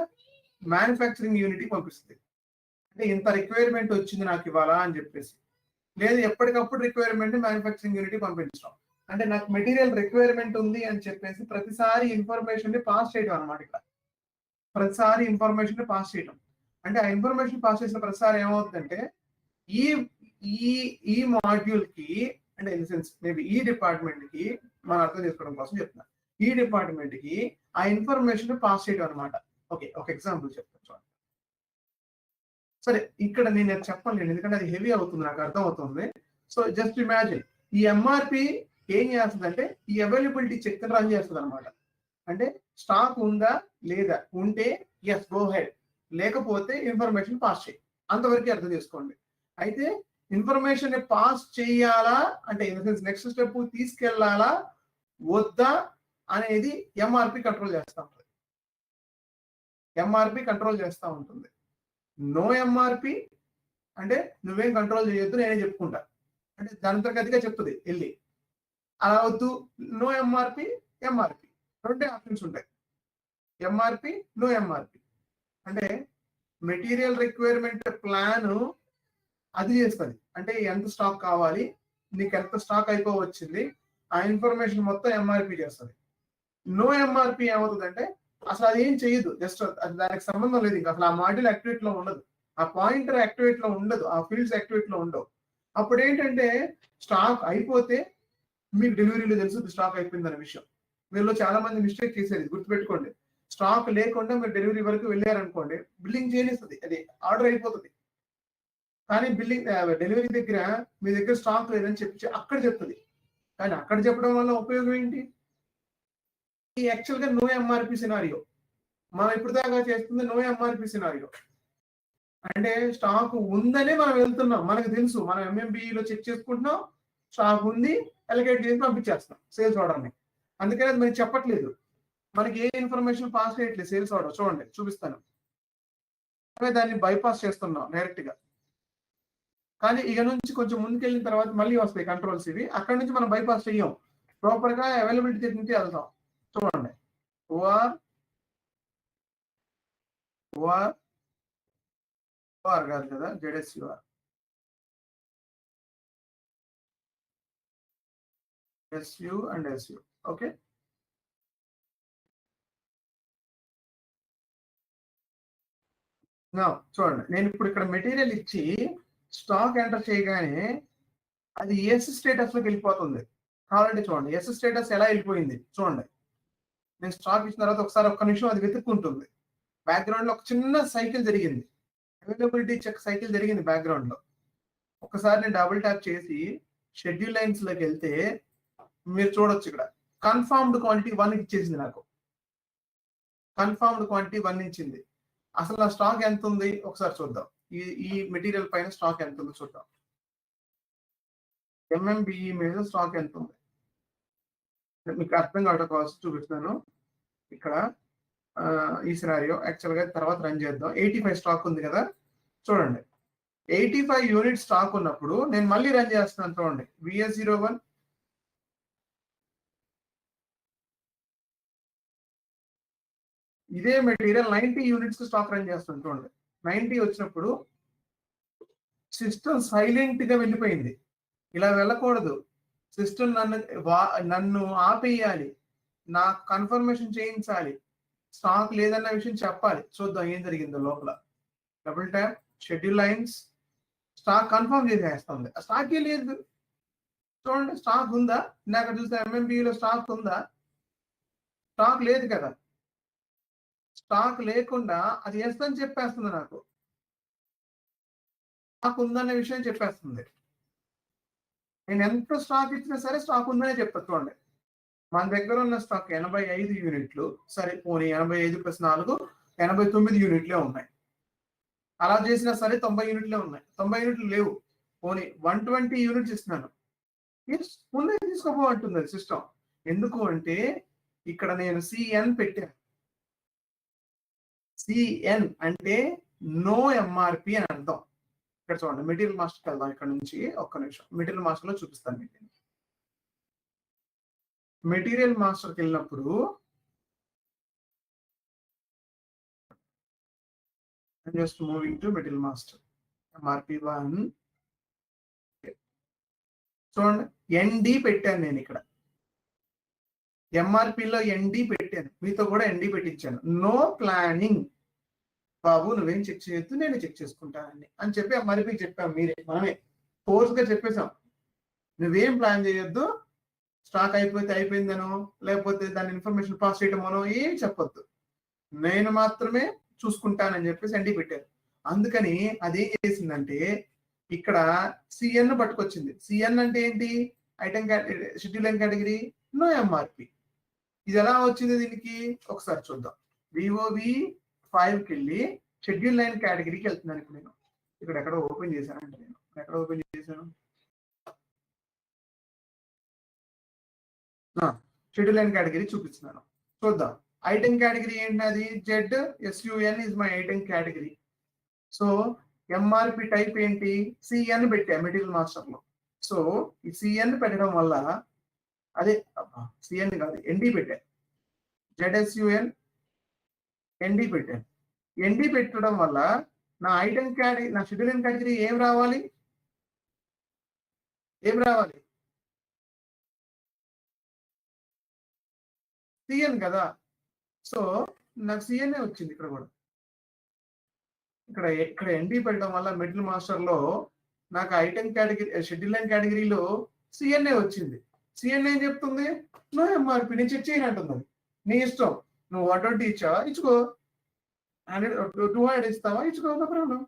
మ్యానుఫ్యాక్చరింగ్ యూనిట్కి పంపిస్తుంది. అంటే ఇంత రిక్వైర్మెంట్ వచ్చింది నాకు ఇవాళ అని చెప్పేసి. లేదు ఎప్పటికప్పుడు రిక్వైర్మెంట్ మ్యానుఫ్యాక్చరింగ్ యూనిట్కి పంపించడం. అంటే నాకు మెటీరియల్ రిక్వైర్మెంట్ ఉంది అని చెప్పేసి ప్రతిసారి ఇన్ఫర్మేషన్ ని పాస్ చేయడం అనమాట. ఇక్కడ ప్రతిసారి ఇన్ఫర్మేషన్ ని పాస్ చేయడం అంటే ఆ ఇన్ఫర్మేషన్ పాస్ చేసిన ప్రతిసారి ఏమవుతుందంటే ఈ ఈ ఈ మాడ్యూల్ కి, అంటే ఇన్ సెన్స్ మేబీ ఈ డిపార్ట్మెంట్ కి, మనం అర్థం చేసుకోవడం కోసం చెప్తున్నా, ఈ డిపార్ట్మెంట్ కి ఆ ఇన్ఫర్మేషన్ పాస్ చేయడం అనమాట. ఓకే, ఒక ఎగ్జాంపుల్ చెప్తాను చూడండి. సరే, ఇక్కడ నేను చెప్పలేను ఎందుకంటే అది హెవీ అవుతుంది, నాకు అర్థం అవుతుంది. సో జస్ట్ ఇమాజిన్ ఈ ఎంఆర్పి ఏం చేస్తుందంటే ఈ అవైలబిలిటీ చెక్ రన్ చేస్తుంది అనమాట. అంటే స్టాక్ ఉందా లేదా, ఉంటే ఎస్ గో హెడ్, లేకపోతే ఇన్ఫర్మేషన్ పాస్ చేయి, అంతవరకు అర్థం చేసుకోండి. అయితే ఇన్ఫర్మేషన్ పాస్ చేయాలా అంటే ఇన్ సెన్స్ నెక్స్ట్ స్టెప్ తీసుకెళ్లాలా వద్దా అనేది ఎంఆర్పి కంట్రోల్ చేస్తూ ఉంటుంది. ఎంఆర్పి కంట్రోల్ చేస్తూ ఉంటుంది. నో ఎంఆర్పి అంటే నువ్వేం కంట్రోల్ చేయొద్దు, నేనే చెప్పుకుంటా అంటే దాని తగ్గట్టుగా చెప్తుంది వెళ్ళి. అలా వద్దు, నో ఎంఆర్పి, ఎంఆర్పి 2 ఆప్షన్స్ ఉంటాయి. ఎంఆర్పి, నో ఎంఆర్పి అంటే మెటీరియల్ రిక్వైర్మెంట్ ప్లాన్ అది చేస్తుంది. అంటే ఎంత స్టాక్ కావాలి, నీకు ఎంత స్టాక్ అయిపోవచ్చింది, ఆ ఇన్ఫర్మేషన్ మొత్తం ఎంఆర్పి చేస్తుంది. నో ఎంఆర్పి ఏమవుతుందంటే అసలు అది ఏం చేయదు, జస్ట్ దానికి సంబంధం లేదు, ఇంకా అసలు ఆ మాడ్యూల్ యాక్టివేట్ లో ఉండదు, ఆ పాయింటర్ యాక్టివేట్ లో ఉండదు, ఆ ఫీల్డ్స్ యాక్టివేట్ లో ఉండవు. అప్పుడు ఏంటంటే స్టాక్ అయిపోతే మీకు డెలివరీలో తెలుసు స్టాక్ అయిపోయిందనే విషయం. వీళ్ళు చాలా మంది మిస్టేక్ చేసేది గుర్తుపెట్టుకోండి. స్టాక్ లేకుండా మీరు డెలివరీ వరకు వెళ్ళారనుకోండి, బిల్లింగ్ చేయనిస్తుంది, అది ఆర్డర్ అయిపోతుంది. కానీ బిల్లింగ్ డెలివరీ దగ్గర మీ దగ్గర స్టాక్ లేదని చెప్పి అక్కడ చెప్తుంది. కానీ అక్కడ చెప్పడం వల్ల ఉపయోగం ఏంటి? ఈ యాక్చువల్ గా నో ఎంఆర్పి సినారియో మనం ఇప్పుడు దాకా చేస్తుంది. నో ఎంఆర్పి సినారియో అంటే స్టాక్ ఉందనే మనం వెళ్తున్నాం, మనకు తెలుసు, మనం ఎంఎంబిఈలో చెక్ చేసుకుంటున్నాం, స్టాక్ ఉంది, అలొకేట్ చేసి పంపించేస్తాం సేల్స్ ఆర్డర్ని. అందుకని అది మనకి చెప్పట్లేదు, మనకి ఏ ఇన్ఫర్మేషన్ పాస్ చేయట్లేదు సేల్స్ ఆర్డర్. చూడండి చూపిస్తాను, దాన్ని బైపాస్ చేస్తున్నాం డైరెక్ట్ గా. కానీ ఇక నుంచి కొంచెం ముందుకెళ్ళిన తర్వాత మళ్ళీ వస్తాయి కంట్రోల్స్, ఇవి అక్కడ నుంచి మనం బైపాస్ చెయ్యం, ప్రాపర్ గా అవైలబిలిటీ నుంచి వెళ్తాం. చూడండి, ఓఆర్ కాదు కదా, జెడ్ఎస్యూఆర్, ఎస్యు అండ్ ఎస్యు. ఓకే, చూడండి, నేను ఇప్పుడు ఇక్కడ మెటీరియల్ ఇచ్చి స్టాక్ ఎంటర్ చేయగానే అది ఎస్ స్టేటస్ లోకి వెళ్ళిపోతుంది. కావాలంటే చూడండి ఎస్ స్టేటస్ ఎలా వెళ్ళిపోయింది చూడండి. నేను స్టాక్ ఇచ్చిన తర్వాత ఒకసారి ఒక్క నిమిషం అది వెతుక్కుంటుంది. బ్యాక్గ్రౌండ్ లో ఒక చిన్న సైకిల్ జరిగింది, అవైలబిలిటీ చెక్ సైకిల్ జరిగింది బ్యాక్గ్రౌండ్ లో. ఒకసారి నేను డబుల్ ట్యాప్ చేసి షెడ్యూల్ లైన్స్ లోకి వెళ్తే మీరు చూడొచ్చు, ఇక్కడ కన్ఫర్మ్డ్ క్వాంటిటీ 1 ఇచ్చేసింది నాకు. కన్ఫర్మ్డ్ క్వాంటిటీ 1 ఇచ్చింది. అసలు నా స్టాక్ ఎంత ఉంది ఒకసారి చూద్దాం. ఈ మెటీరియల్ పైన స్టాక్ ఎంత ఉందో చూద్దాం. ఎంఎంబిఈ మీద స్టాక్ ఎంత ఉంది మీకు అర్థం కావడం కోసం చూపిస్తున్నాను. ఇక్కడ ఈ సినారియో యాక్చువల్ గా తర్వాత రన్ చేద్దాం. 85 స్టాక్ ఉంది కదా, చూడండి 85 యూనిట్ స్టాక్ ఉన్నప్పుడు నేను మళ్ళీ రన్ చేస్తున్నాను. చూడండి VS01 ఇదే మెటీరియల్ 90 యూనిట్స్ స్టాక్ రన్ చేస్తాను. చూడండి 90 వచ్చినప్పుడు సిస్టమ్ సైలెంట్ గా వెళ్ళిపోయింది. ఇలా వెళ్ళకూడదు, సిస్టమ్ నన్ను ఆపేయాలి, నాకు కన్ఫర్మేషన్ చేయించాలి, స్టాక్ లేదన్న విషయం చెప్పాలి. చూద్దాం ఏం జరిగిందో లోపల. Double tap schedule lines, stock confirm చేసేస్తుంది. స్టాక్ ఏ లేదు చూడండి. స్టాక్ ఉందా? ఇందాక చూస్తే ఎంఎంబిలో స్టాక్ ఉందా? స్టాక్ లేదు కదా. స్టాక్ లేకుండా అది ఎస్ అని చెప్పేస్తుంది, నాకు స్టాక్ ఉందనే విషయం చెప్పేస్తుంది. నేను ఎంత స్టాక్ ఇచ్చినా సరే స్టాక్ ఉందనే చెప్తా. చూడండి, మన దగ్గర ఉన్న స్టాక్ 85 యూనిట్లు, సరే పోనీ 85 + 4 89 యూనిట్లే ఉన్నాయి. అలా చేసినా సరే 90 యూనిట్లే ఉన్నాయి. 90 యూనిట్లు లేవు, పోనీ 120 యూనిట్స్ ఇస్తున్నాను, ముందే తీసుకోపో అంటుంది సిస్టమ్. ఎందుకు అంటే ఇక్కడ నేను సిఎన్ పెట్టాను. సిఎన్ అంటే నో ఎంఆర్పి అని అర్థం. ఇక్కడ చూడండి, మెటీరియల్ మాస్టర్కి వెళ్దాం. ఇక్కడ నుంచి ఒక్క నిమిషం, మెటీరియల్ మాస్టర్ లో చూపిస్తాను మీకు. మెటీరియల్ మాస్టర్కి వెళ్ళినప్పుడు just moving to material master, MRP 1 చూడండి, ఎన్డి పెట్టాను నేను ఇక్కడ. ఎంఆర్పిలో ఎన్డి పెట్టాను, మీతో కూడా ఎన్డి పెట్టించాను. నో ప్లానింగ్ బాబు, నువ్వేం చెక్ చేయొద్దు, నేను చెక్ చేసుకుంటానని అని చెప్పి ఎంఆర్పికి చెప్పాం. మనమే ఫోర్స్ గా చెప్పేశాం, నువ్వేం ప్లాన్ చేయొద్దు, స్టాక్ అయిపోతే అయిపోయిందనో లేకపోతే దాని ఇన్ఫర్మేషన్ పాస్ చేయటమనో ఏం చెప్పొద్దు, నేను మాత్రమే చూసుకుంటానని చెప్పేసి ఎన్డి పెట్టారు. అందుకని అదేం చేసిందంటే ఇక్కడ సిఎన్ పట్టుకొచ్చింది. సిఎన్ అంటే ఏంటి? Item schedule line category, no MRP. ఇది ఎలా వచ్చింది దీనికి ఒకసారి చూద్దాం. విఓవి 5కి వెళ్ళి షెడ్యూల్ లైన్ కేటగిరీకి వెళ్తున్నాను. ఇప్పుడు నేను ఇక్కడ ఎక్కడ ఓపెన్ చేశానంటే, నేను ఎక్కడ ఓపెన్ చేశాను, షెడ్యూల్ లైన్ కేటగిరీ చూపిస్తున్నాను. చూద్దాం. ఐటమ్ కేటగిరీ ఏంటది? Z SUN is my item category. So MRP type ఏంటి? సిఎన్ పెట్టా మెటీరియల్ మాస్టర్ లో. సో ఈ సిఎన్ పెట్టడం వల్ల, అదే సిఎన్ కాదు ఎన్డి పెట్టా, జెడ్ఎస్యుఎన్ ఎన్డి పెట్టాను. ఎన్డి పెట్టడం వల్ల నా ఐటమ్ కేటగిరీ, నా షెడ్యూల్ లైన్ కేటగిరీ ఏం రావాలి? సిఎన్ కదా. సో నాకు సిఎన్ఏ వచ్చింది ఇక్కడ కూడా. ఇక్కడ ఎన్డి పెట్టడం వల్ల మిడిల్ మాస్టర్ లో నాకు ఐటమ్ కేటగిరీ, షెడ్యూల్ లైన్ కేటగిరీలో సిఎన్ఏ వచ్చింది. సిఎన్ఏ ఏం చెప్తుంది? నో ఎంఆర్పి, నేను చెక్ చేయనంటుంది. నీ ఇష్టం, నువ్వు 120 ఇచ్చావా ఇచ్చుకో, 200 ఇస్తావా ఇచ్చుకో, ప్రాబ్లం.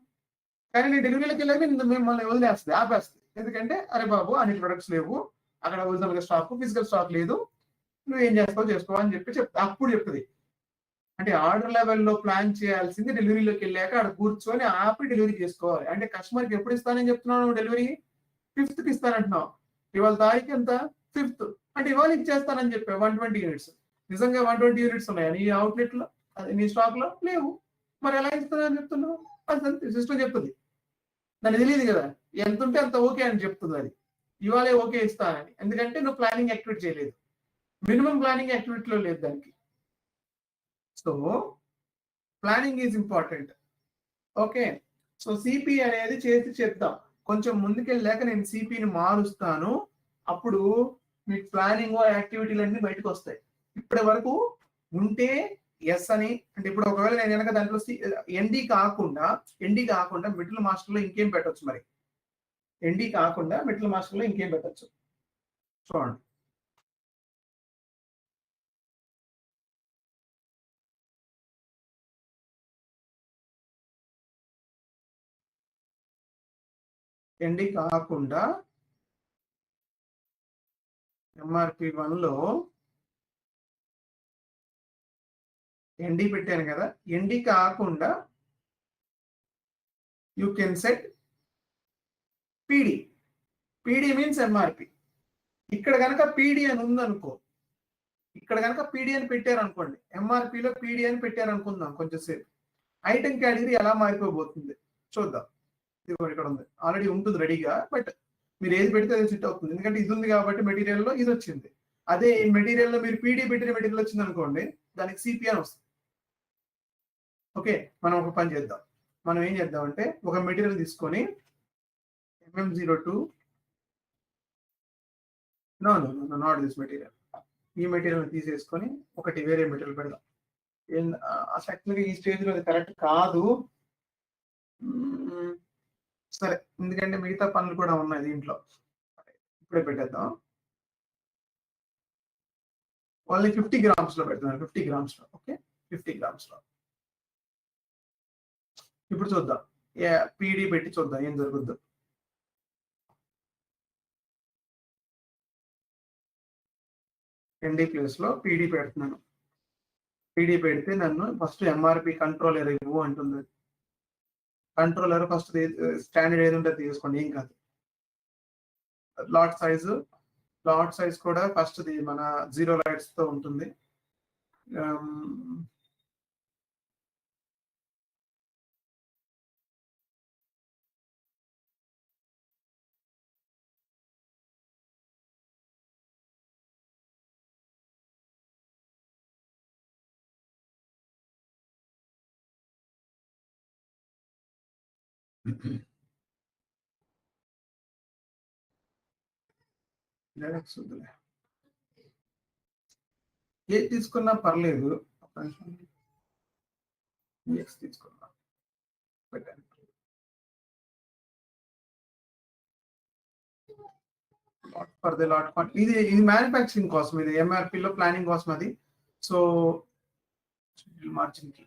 కానీ నీ డెలివరీలోకి వెళ్ళాక మిమ్మల్ని వదిలేస్తుంది, ఆపేస్తుంది. ఎందుకంటే అరే బాబు అన్ని ప్రొడక్ట్స్ లేవు, అక్కడ ఒరిజినల్ గా స్టాక్, ఫిజికల్ స్టాక్ లేదు, నువ్వేం చేస్తావు చేసుకో అని చెప్పి అప్పుడు చెప్తుంది. అంటే ఆర్డర్ లెవెల్లో ప్లాన్ చేయాల్సింది డెలివరీలోకి వెళ్ళాక అక్కడ కూర్చొని ఆపి డెలివరీ చేసుకోవాలి. అంటే కస్టమర్కి ఎప్పుడు ఇస్తానని చెప్తున్నావు? Delivery 5th ఇస్తానంటున్నావు. ఇవాళ తారీఖు ఎంత? 5th. అంటే ఇవాళ ఇచ్చేస్తానని చెప్పా 120 యూనిట్స్. నిజంగా 120 యూనిట్స్ ఉన్నాయా నీ అవుట్లెట్ లో, నీ స్టాక్ లో? లేవు. మరి ఎలా ఇస్తానని చెప్తున్నావు? అది సిస్టమ్ చెప్తుంది, దానికి తెలియదు కదా. ఎంత ఉంటే అంత ఓకే అని చెప్తుంది అది. ఇవాళే ఓకే ఇస్తానని, ఎందుకంటే నువ్వు ప్లానింగ్ యాక్టివేట్ చేయలేదు, మినిమం ప్లానింగ్ యాక్టివిటీలో లేదు దానికి. So planning is important. Okay, so CP అనేది చేసి చెప్తాం. కొంచెం ముందుకెళ్ళాక నేను సిపిని మారుస్తాను, అప్పుడు మీకు ప్లానింగ్ యాక్టివిటీలు అన్ని బయటకు వస్తాయి. ఇప్పటి వరకు ఉంటే ఎస్ అని, అంటే ఇప్పుడు ఒకవేళ నేను కనుక దాంట్లో ఎన్డి కాకుండా మిడిల్ మాస్టర్ లో ఇంకేం పెట్టొచ్చు? మరి ఎన్డి కాకుండా మిడిల్ మాస్టర్ లో ఇంకేం పెట్టొచ్చు చూడండి. ఎన్డి కాకుండా ఎంఆర్పి 1లో ఎన్డి పెట్టాను కదా. ఎన్డి కాకుండా you can set PD. PD means MRP. ఇక్కడ కనుక పిడి అని ఉందనుకో, ఇక్కడ కనుక పిడి అని పెట్టారనుకోండి, ఎంఆర్పిలో పిడి అని పెట్టారనుకుందాం కొంచెంసేపు, ఐటమ్ కేటగిరీ ఎలా మారిపోబోతుంది చూద్దాం. ఇక్కడ ఉంది, ఆల్రెడీ ఉంటుంది రెడీగా, బట్ మీరు ఏది పెడితే అది సెట్ అవుతుంది. ఎందుకంటే ఇది ఉంది కాబట్టి మెటీరియల్లో ఇది వచ్చింది. అదే మెటీరియల్లో మీరు పీడీ పెట్టిన మెటీరియల్ వచ్చింది అనుకోండి, దానికి సిపి అని వస్తుంది. ఓకే, మనం ఒక పని చేద్దాం. మనం ఏం చేద్దాం అంటే ఒక మెటీరియల్ తీసుకొని MM02 నాట్ దిస్ మెటీరియల్, ఈ మెటీరియల్ తీసేసుకొని ఒకటి వేరే మెటీరియల్ పెడదాం. యాక్చువల్గా ఈ స్టేజ్లో అది కరెక్ట్ కాదు, సరే, ఎందుకంటే మిగతా పనులు కూడా ఉన్నాయి దీంట్లో. ఇప్పుడే పెట్టేద్దాం. ఓన్లీ 50 grams లో పెడుతున్నాను, 50 grams లో. ఓకే, 50 grams లో ఇప్పుడు చూద్దాం పీడీ పెట్టి చూద్దాం ఏం జరుగుద్దో. ఎన్డీ ప్లేస్ లో పీడీ పెడుతున్నాను. పీడీ పెడితే నన్ను ఫస్ట్ ఎంఆర్పి కంట్రోలర్ ఇవ్వు అంటుంది. కంట్రోలర్ ఫస్ట్ స్టాండర్డ్ ఏది ఉంటే తీసుకోండి, ఏం కాదు. లాట్ సైజ్ కూడా ఫస్ట్ మన 0 లైట్స్ తో ఉంటుంది. ఏ తీసుకున్నా పర్లేదు, తీసుకున్నా పెట్టండి. ఫర్ ది లాట్ ఇది మ్యానుఫ్యాక్చరింగ్ కోసం, ఇది ఎంఆర్పి లో ప్లానింగ్ కోసం అది. సో మార్జిన్ కి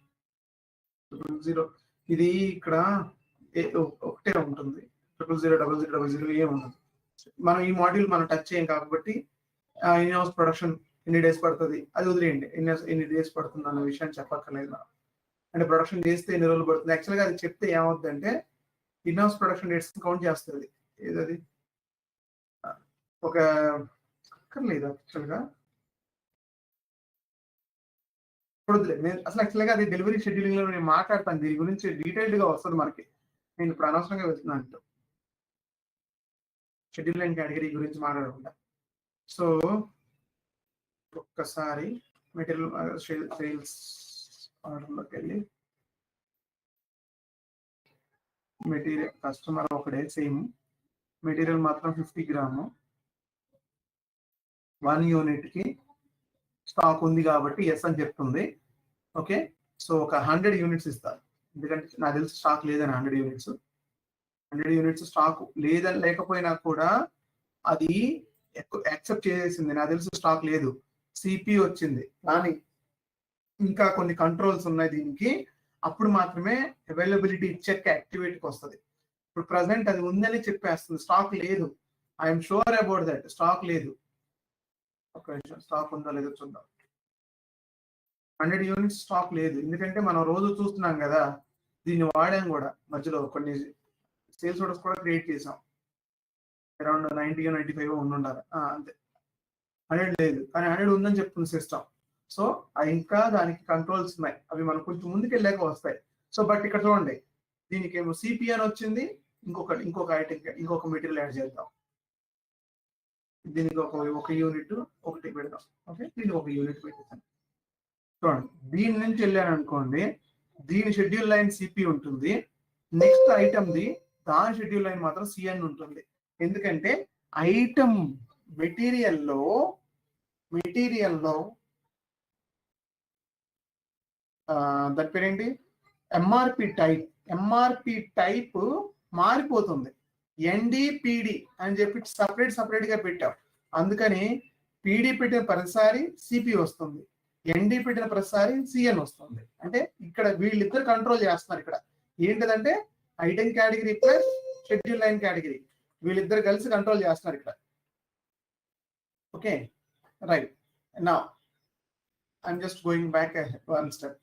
0 ఇది ఇక్కడ ఒకటే ఉంటుంది, 0000000 ఏం ఉండదు. మనం ఈ మాడ్యూల్ మనం టచ్ చేయం కాబట్టి ఇన్ హౌస్ ప్రొడక్షన్ ఎన్ని డేస్ పడుతుంది అది వదిలేయండి. ఎన్ని డేస్ పడుతుంది అన్న విషయాన్ని చెప్పక్కర్లేదు మనం. అంటే ప్రొడక్షన్ చేస్తే ఎన్ని రోజులు పడుతుంది, యాక్చువల్గా అది చెప్తే ఏమవుతుంది అంటే in house production dates count చేస్తుంది. ఏదది ఒక అక్కర్లేదు యాక్చువల్గా, అసలు యాక్చువల్గా అది డెలివరీ షెడ్యూలింగ్ లో నేను మాట్లాడతాను, దీని గురించి డీటెయిల్డ్ గా వస్తుంది మనకి. నేను ఇప్పుడు అనవసరంగా వెళ్తున్నాను షెడ్యూల్ అండ్ కేటగిరీ గురించి మాట్లాడకుండా. సో ఒక్కసారి మెటీరియల్ సేల్స్ ఆర్డర్లోకి వెళ్ళి మెటీరియల్ కస్టమర్ ఒకటే సేమ్ మెటీరియల్ మాత్రం 50 గ్రాము 1 యూనిట్ కి స్టాక్ ఉంది కాబట్టి ఎస్ అని చెప్తుంది. ఓకే, సో ఒక 100 యూనిట్స్ ఇస్తారు, ఎందుకంటే నాకు తెలిసి స్టాక్ లేదని 100 యూనిట్స్ స్టాక్ లేదని లేకపోయినా కూడా అది యాక్సెప్ట్ చేసేసింది. నాకు తెలిసి స్టాక్ లేదు, సిపి వచ్చింది, కానీ ఇంకా కొన్ని కంట్రోల్స్ ఉన్నాయి దీనికి, అప్పుడు మాత్రమే అవైలబిలిటీ చెక్ యాక్టివేట్కి వస్తుంది. ఇప్పుడు ప్రజెంట్ అది ఉందని చెప్పేస్తుంది, స్టాక్ లేదు. I'm sure about that, stock లేదు. ఒక నిమిషం, స్టాక్ ఉందో లేదో చూద్దాం. 100 యూనిట్స్ స్టాక్ లేదు, ఎందుకంటే మనం రోజు చూస్తున్నాం కదా, దీన్ని వాడాం కూడా, మధ్యలో కొన్ని సేల్స్ ఆర్డర్స్ కూడా క్రియేట్ చేసాం. అరౌండ్ 90-95 ఉండాలి అంతే. 100 లేదు, కానీ 100 ఉందని చెప్తుంది సిస్టమ్. సో ఇంకా దానికి కంట్రోల్స్ ఉన్నాయి, అవి మనం కొంచెం ముందుకు వెళ్ళాక వస్తాయి. సో బట్ ఇక్కడ చూడండి, దీనికి ఏమో సిపి అని వచ్చింది, ఇంకొక ఐటమ్ ఇంకొక మెటీరియల్ యాడ్ చేద్దాం. దీనికి ఒక యూనిట్ ఒకటి పెడదాం. ఓకే, దీనికి ఒక యూనిట్ పెట్టేస్తాను. చూడండి, దీని నుంచి వెళ్ళాను అనుకోండి, దీని షెడ్యూల్ లైన్ సిపి ఉంటుంది, నెక్స్ట్ ఐటమ్ ది దాని షెడ్యూల్ లైన్ మాత్రం సిఎన్ ఉంటుంది. ఎందుకంటే ఐటమ్ మెటీరియల్లో దాని పేరేంటి, ఎంఆర్పి టైప్ మారిపోతుంది. ఎన్డిపిడి అని చెప్పి సపరేట్ గా పెట్టాం, అందుకని పీడి పెట్టిన ప్రతిసారి సిపి వస్తుంది, ఎన్డి పెట్టిన ప్రతిసారి సిఎన్ వస్తుంది. అంటే ఇక్కడ వీళ్ళిద్దరు కంట్రోల్ చేస్తున్నారు. ఇక్కడ ఏంటిదంటే item category plus schedule line category, వీళ్ళిద్దరు కలిసి కంట్రోల్ చేస్తున్నారు ఇక్కడ. Okay, right. Now I'm just going back 1 step.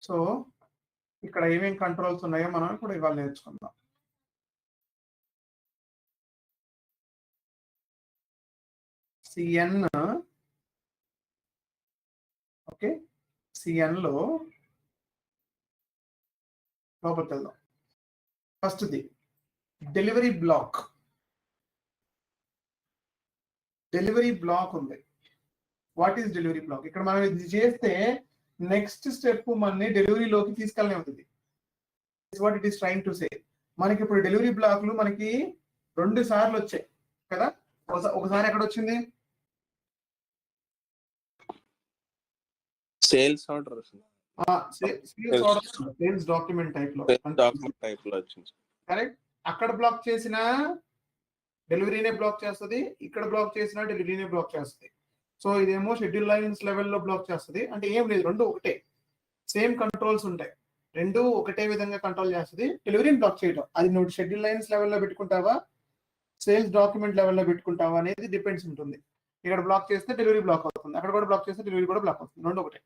So ఇక్కడ ఏమేం కంట్రోల్స్ ఉన్నాయో మనం కూడా ఇవాళ నేర్చుకుందాం. సిఎన్, ఓకే, సిఎన్ లో లోపలికి వెళ్దాం. ఫస్ట్ ది డెలివరీ బ్లాక్ ఉంది. What is delivery block? ఇక్కడ మనం ఇది చేస్తే నెక్స్ట్ స్టెప్ మనని డెలివరీలోకి తీసుకెళ్ళనే ఉంటుంది. What it is trying to say. మనకి ఇప్పుడు డెలివరీ బ్లాక్లు మనకి 2 సార్లు వచ్చాయి కదా. ఒకసారి ఎక్కడ వచ్చింది, sales order, sales document type లో వచ్చింది. కరెక్ట్. అక్కడ బ్లాక్ చేసిన డెలివరీనే బ్లాక్ చేస్తుంది, ఇక్కడ బ్లాక్ చేసిన డెలివరీనే బ్లాక్ చేస్తుంది. సో ఇదేమో షెడ్యూల్ లైన్స్ లెవెల్లో బ్లాక్ చేస్తుంది. అంటే ఏం లేదు, రెండు ఒకటే. సేమ్ కంట్రోల్స్ ఉంటాయి, రెండు ఒకటే విధంగా కంట్రోల్ చేస్తుంది. డెలివరీని బ్లాక్ చేయడం అది నువ్వు షెడ్యూల్ లైన్స్ లెవెల్లో పెట్టుకుంటావా, సేల్స్ డాక్యుమెంట్ లెవెల్లో పెట్టుకుంటావా అనేది డిపెండ్స్ ఉంటుంది. ఇక్కడ బ్లాక్ చేస్తే డెలివరీ బ్లాక్ అవుతుంది, అక్కడ కూడా బ్లాక్ చేస్తే డెలివరీ కూడా బ్లాక్ అవుతుంది, రెండు ఒకటే.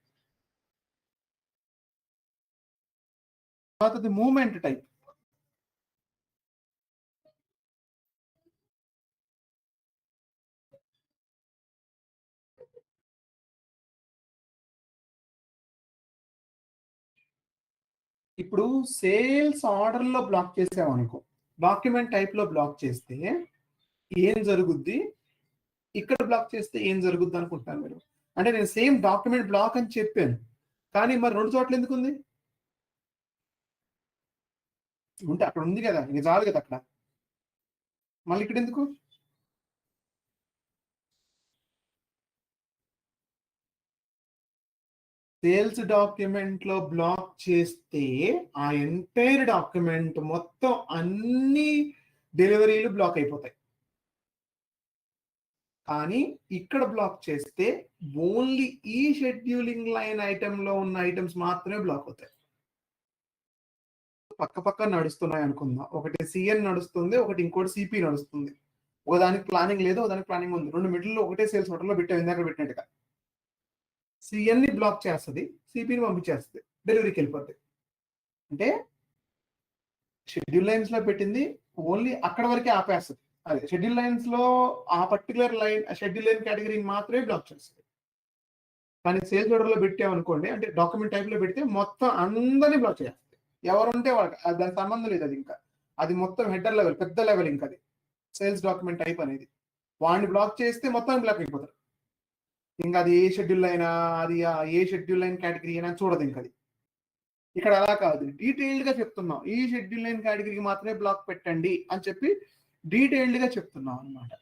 తర్వాతది మూవ్మెంట్ టైప్. ఇప్పుడు సేల్స్ ఆర్డర్ లో బ్లాక్ చేసామనుకో, డాక్యుమెంట్ టైప్ లో బ్లాక్ చేస్తే ఏం జరుగుద్ది, ఇక్కడ బ్లాక్ చేస్తే ఏం జరుగుద్ది అనుకుంటున్నారు మీరు? అంటే నేను సేమ్ డాక్యుమెంట్ బ్లాక్ అని చెప్పాను, కానీ మరి రెండు చోట్ల ఎందుకు ఉంది? ఉంటే అక్కడ ఉంది కదా, ఇది చాలు కదా అక్కడ, మళ్ళీ ఇక్కడ ఎందుకు? సేల్స్ డాక్యుమెంట్ లో బ్లాక్ చేస్తే ఆ ఎంటైర్ డాక్యుమెంట్ మొత్తం అన్ని డెలివరీలు బ్లాక్ అయిపోతాయి. కానీ ఇక్కడ బ్లాక్ చేస్తే ఓన్లీ ఈ షెడ్యూలింగ్ లైన్ ఐటమ్ లో ఉన్న ఐటమ్స్ మాత్రమే బ్లాక్ అవుతాయి. పక్క పక్క నడుస్తున్నాయి అనుకుందాం, ఒకటి సిఎన్ నడుస్తుంది, ఒకటి ఇంకోటి సిపి నడుస్తుంది. ఒకదానికి ప్లానింగ్ లేదు, ఒకదానికి ప్లానింగ్ ఉంది, రెండు మిడిల్ లో ఒకటే సేల్స్ ఆర్డర్ లో పెట్టాం ఇందాక పెట్టినట్టుగా. సిఎన్ ని బ్లాక్ చేస్తుంది, సిపిని పంపించేస్తుంది, డెలివరీకి వెళ్ళిపోతుంది. అంటే షెడ్యూల్ లైన్స్ లో పెట్టింది ఓన్లీ అక్కడ వరకే ఆపేస్తుంది. అదే షెడ్యూల్ లైన్స్ లో ఆ పర్టికులర్ లైన్ షెడ్యూల్ లైన్ కేటగిరీని మాత్రమే బ్లాక్ చేస్తుంది. కానీ సేల్స్ ఆర్డర్ లో పెట్టామనుకోండి, అంటే డాక్యుమెంట్ టైప్ లో పెడితే మొత్తం అందరినీ బ్లాక్ చేస్తుంది. ఎవరుంటే వాళ్ళకి దానికి సంబంధం లేదు, అది ఇంకా అది మొత్తం హెడర్ లెవెల్, పెద్ద లెవెల్ ఇంకా అది సేల్స్ డాక్యుమెంట్ టైప్ అనేది. వాడిని బ్లాక్ చేస్తే మొత్తం బ్లాక్ అయిపోతారు. ఇంకా అది ఏ షెడ్యూల్ అయినా, అది ఏ షెడ్యూల్ లైన్ కేటగిరీ అయినా చూడదు ఇంకా అది. ఇక్కడ అలా కాదు, డీటెయిల్డ్ గా చెప్తున్నాం, ఈ షెడ్యూల్ లైన్ కేటగిరీకి మాత్రమే బ్లాక్ పెట్టండి అని చెప్పి డీటెయిల్డ్ గా చెప్తున్నాం అన్నమాట.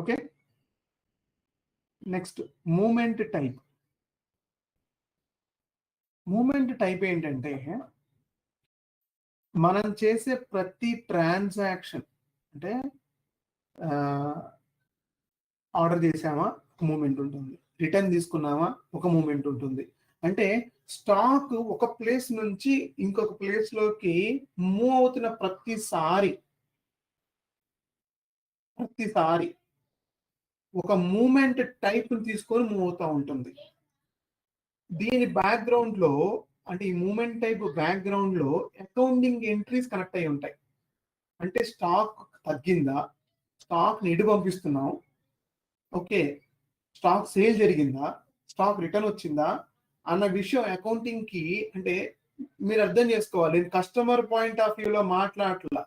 Okay, next movement type. Movement type ఏంటంటే మనం చేసే ప్రతి ట్రాన్సాక్షన్, అంటే ఆర్డర్ చేసామా ఒక మూమెంట్ ఉంటుంది, రిటర్న్ తీసుకున్నామా ఒక మూమెంట్ ఉంటుంది. అంటే స్టాక్ ఒక ప్లేస్ నుంచి ఇంకొక ప్లేస్ లోకి మూవ్ అవుతున్న ప్రతిసారి ఒక మూమెంట్ టైప్ తీసుకొని మూవ్ అవుతూ ఉంటుంది. దీని బ్యాక్గ్రౌండ్ లో, అంటే ఈ మూమెంట్ టైప్ బ్యాక్గ్రౌండ్ లో అకౌంటింగ్ ఎంట్రీస్ కనెక్ట్ అయి ఉంటాయి. అంటే స్టాక్ తగ్గిందా, స్టాక్ ని ఎటు పంపిస్తున్నాం, ఓకే, స్టాక్ సేల్ జరిగిందా, స్టాక్ రిటర్న్ వచ్చిందా అన్న విషయం అకౌంటింగ్ కి, అంటే మీరు అర్థం చేసుకోవాలి, నేను కస్టమర్ పాయింట్ ఆఫ్ వ్యూలో మాట్లాడట్లా,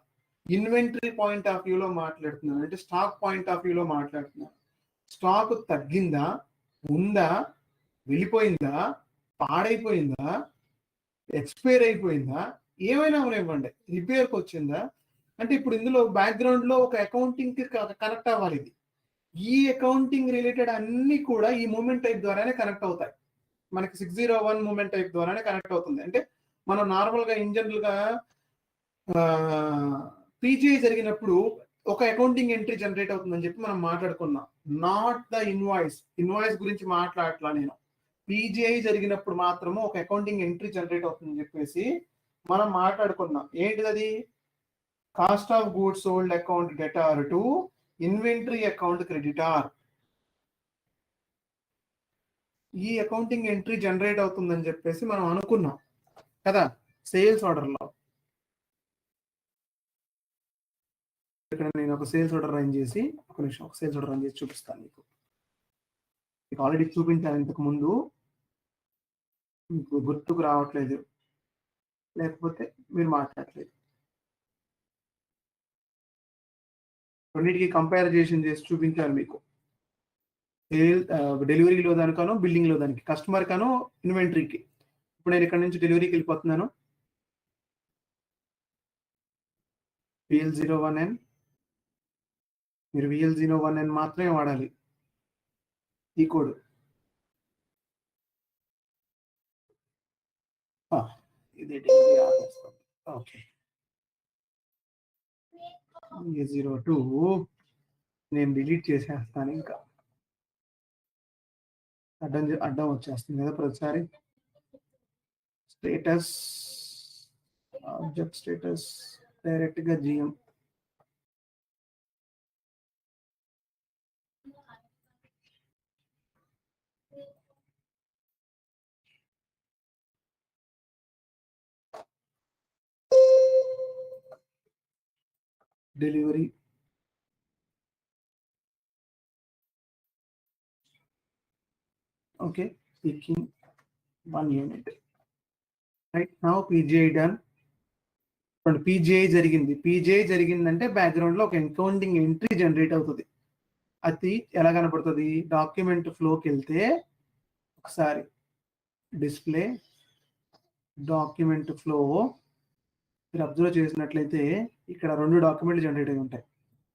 ఇన్వెంటరీ పాయింట్ ఆఫ్ వ్యూలో మాట్లాడుతున్నాను, అంటే స్టాక్ పాయింట్ ఆఫ్ వ్యూలో మాట్లాడుతున్నాను. స్టాక్ తగ్గిందా, ఉందా, వెళ్ళిపోయిందా, పాడైపోయిందా, ఎక్స్పైర్ అయిపోయిందా, ఏమైనా ఇవ్వండి, రిపేర్కి వచ్చిందా, అంటే ఇప్పుడు ఇందులో బ్యాక్గ్రౌండ్ లో ఒక అకౌంటింగ్ కి కనెక్ట్ అవ్వాలి. ఇది ఈ అకౌంటింగ్ రిలేటెడ్ అన్ని కూడా ఈ మూమెంట్ టైప్ ద్వారానే కనెక్ట్ అవుతాయి. మనకి 601 మూమెంట్ టైప్ ద్వారానే కనెక్ట్ అవుతుంది. అంటే మనం నార్మల్ గా ఇన్ జనరల్ గా పీజీఐ జరిగినప్పుడు ఒక అకౌంటింగ్ ఎంట్రీ జనరేట్ అవుతుందని చెప్పి మనం మాట్లాడుకున్నాం. నాట్ ద ఇన్వాయిస్ గురించి మాట్లాడట్లా నేను. పీజీఐ జరిగినప్పుడు మాత్రము ఒక అకౌంటింగ్ ఎంట్రీ జనరేట్ అవుతుందని చెప్పేసి మనం మాట్లాడుకున్నాం. ఏంటిది అది? Cost of goods sold account debtor to inventory account creditor. ఈ అకౌంటింగ్ ఎంట్రీ జనరేట్ అవుతుందని చెప్పేసి మనం అనుకున్నాం కదా సేల్స్ ఆర్డర్ లో. ఇక్కడ నేను ఒక సేల్స్ ఆర్డర్ రన్ చేసి, ఒక నిమిషం, ఒక సేల్స్ ఆర్డర్ రన్ చేసి చూపిస్తాను మీకు. మీకు ఆల్రెడీ చూపించాను ఇంతకు ముందు, మీకు గుర్తుకు రావట్లేదు, లేకపోతే మీరు మాట్లాడలేదు. రెండింటికి కంపారిజేషన్ చేసి చూపించాను మీకు. డెలివరీలో దానికనో బిల్డింగ్ లో దానికి, కస్టమర్ కనో ఇన్వెంటరీకి. ఇప్పుడు నేను ఇక్కడ నుంచి డెలివరీకి వెళ్ళిపోతున్నాను. VL01N, మీరు VL01N మాత్రమే వాడాలి ఈ కోడ్. ఇది ఓకే, A02 నేను డిలీట్ చేసేస్తాను ఇంకా. అడ్డం వచ్చేస్తుంది కదా ప్రతిసారి. స్టేటస్ ఆబ్జెక్ట్ స్టేటస్ డైరెక్ట్ గా GM. Delivery okay, picking 1 unit. Right now PGI done. ఇప్పుడు PGI జరిగిందంటే బ్యాక్గ్రౌండ్ లో ఒక అకౌంటింగ్ ఎంట్రీ జనరేట్ అవుతుంది. అది ఎలా కనపడుతుంది? డాక్యుమెంట్ ఫ్లోకి వెళ్తే ఒకసారి డిస్ప్లే డాక్యుమెంట్ ఫ్లో మీరు అబ్జర్వ్ చేసినట్లయితే ఇక్కడ 2 డాక్యుమెంట్లు జనరేట్ అయి ఉంటాయి.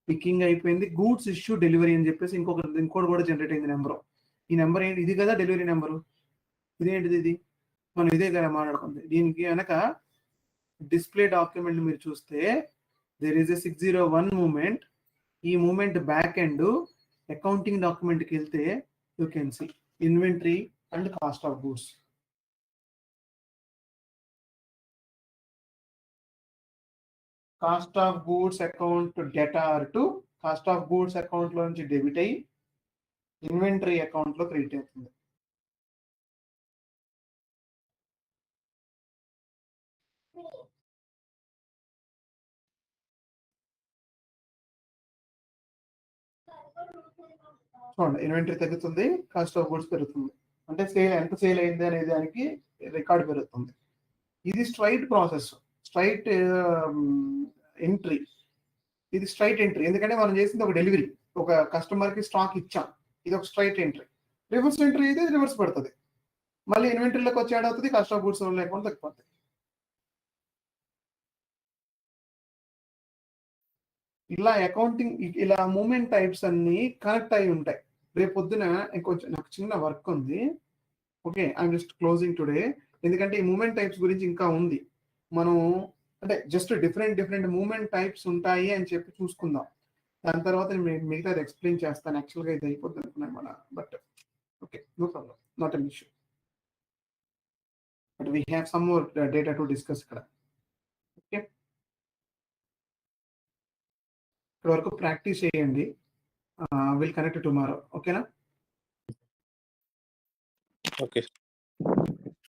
పికింగ్ అయిపోయింది, గూడ్స్ ఇష్యూ డెలివరీ అని చెప్పేసి ఇంకోటి కూడా జనరేట్ అయింది నెంబర్. ఈ నెంబర్ ఏంటి? ఇది కదా డెలివరీ నెంబరు. ఇదేంటిది? ఇది మనం ఇదే కదా మాట్లాడుకుంది. దీనికి వెనక డిస్ప్లే డాక్యుమెంట్ మీరు చూస్తే దేర్ ఈస్ ఎ 601 మూమెంట్. ఈ మూమెంట్ బ్యాక్ ఎండ్ అకౌంటింగ్ డాక్యుమెంట్కి వెళ్తే you can see inventory and cost of goods. Cost of goods account debtor to cost of goods account లో నుంచి డెబిట్ అయ్యి ఇన్వెంటరీ అకౌంట్ లో క్రెడిట్ అవుతుంది. చూడండి, ఇన్వెంటరీ తగ్గుతుంది, కాస్ట్ ఆఫ్ గూడ్స్ పెరుగుతుంది. అంటే ఎంత సేల్ అయింది అనే దానికి రికార్డ్ పెరుగుతుంది. ఇది స్ట్రైట్ ప్రాసెస్, స్ట్రైట్ ఎంట్రీ. ఇది స్ట్రైట్ ఎంట్రీ ఎందుకంటే మనం చేసింది ఒక డెలివరీ, ఒక కస్టమర్ కి స్టాక్ ఇచ్చాం. ఇది ఒక స్ట్రైట్ ఎంట్రీ. రివర్స్ ఎంట్రీ అయితే రివర్స్ పడుతుంది, మళ్ళీ ఇన్వెంటరీలోకి వచ్చి యాడ్ అవుతుంది, కాస్ట్ ఆఫ్ గూడ్స్ లేకుండా తగ్గిపోతుంది. ఇలా అకౌంటింగ్, ఇలా మూమెంట్ టైప్స్ అన్ని కనెక్ట్ అయి ఉంటాయి. రేపు పొద్దున ఇంకొంచెం నాకు చిన్న వర్క్ ఉంది. Okay, I'm just closing today. ఎందుకంటే ఈ మూమెంట్ టైప్స్ గురించి ఇంకా ఉంది. మనం అంటే జస్ట్ డిఫరెంట్ మూమెంట్ టైప్స్ ఉంటాయి అని చెప్పి చూసుకుందాం. దాని తర్వాత నేను మిగతాది ఎక్స్ప్లెయిన్ చేస్తాను. యాక్చువల్గా ఇది అయిపోద్ది అనుకున్నాను మన, but okay, no problem, not an issue. But we have some more data to discuss ఇక్కడ. ఓకే, ఇక్కడ వరకు ప్రాక్టీస్ చేయండి. Will connect tomorrow. ఓకేనా? ఓకే.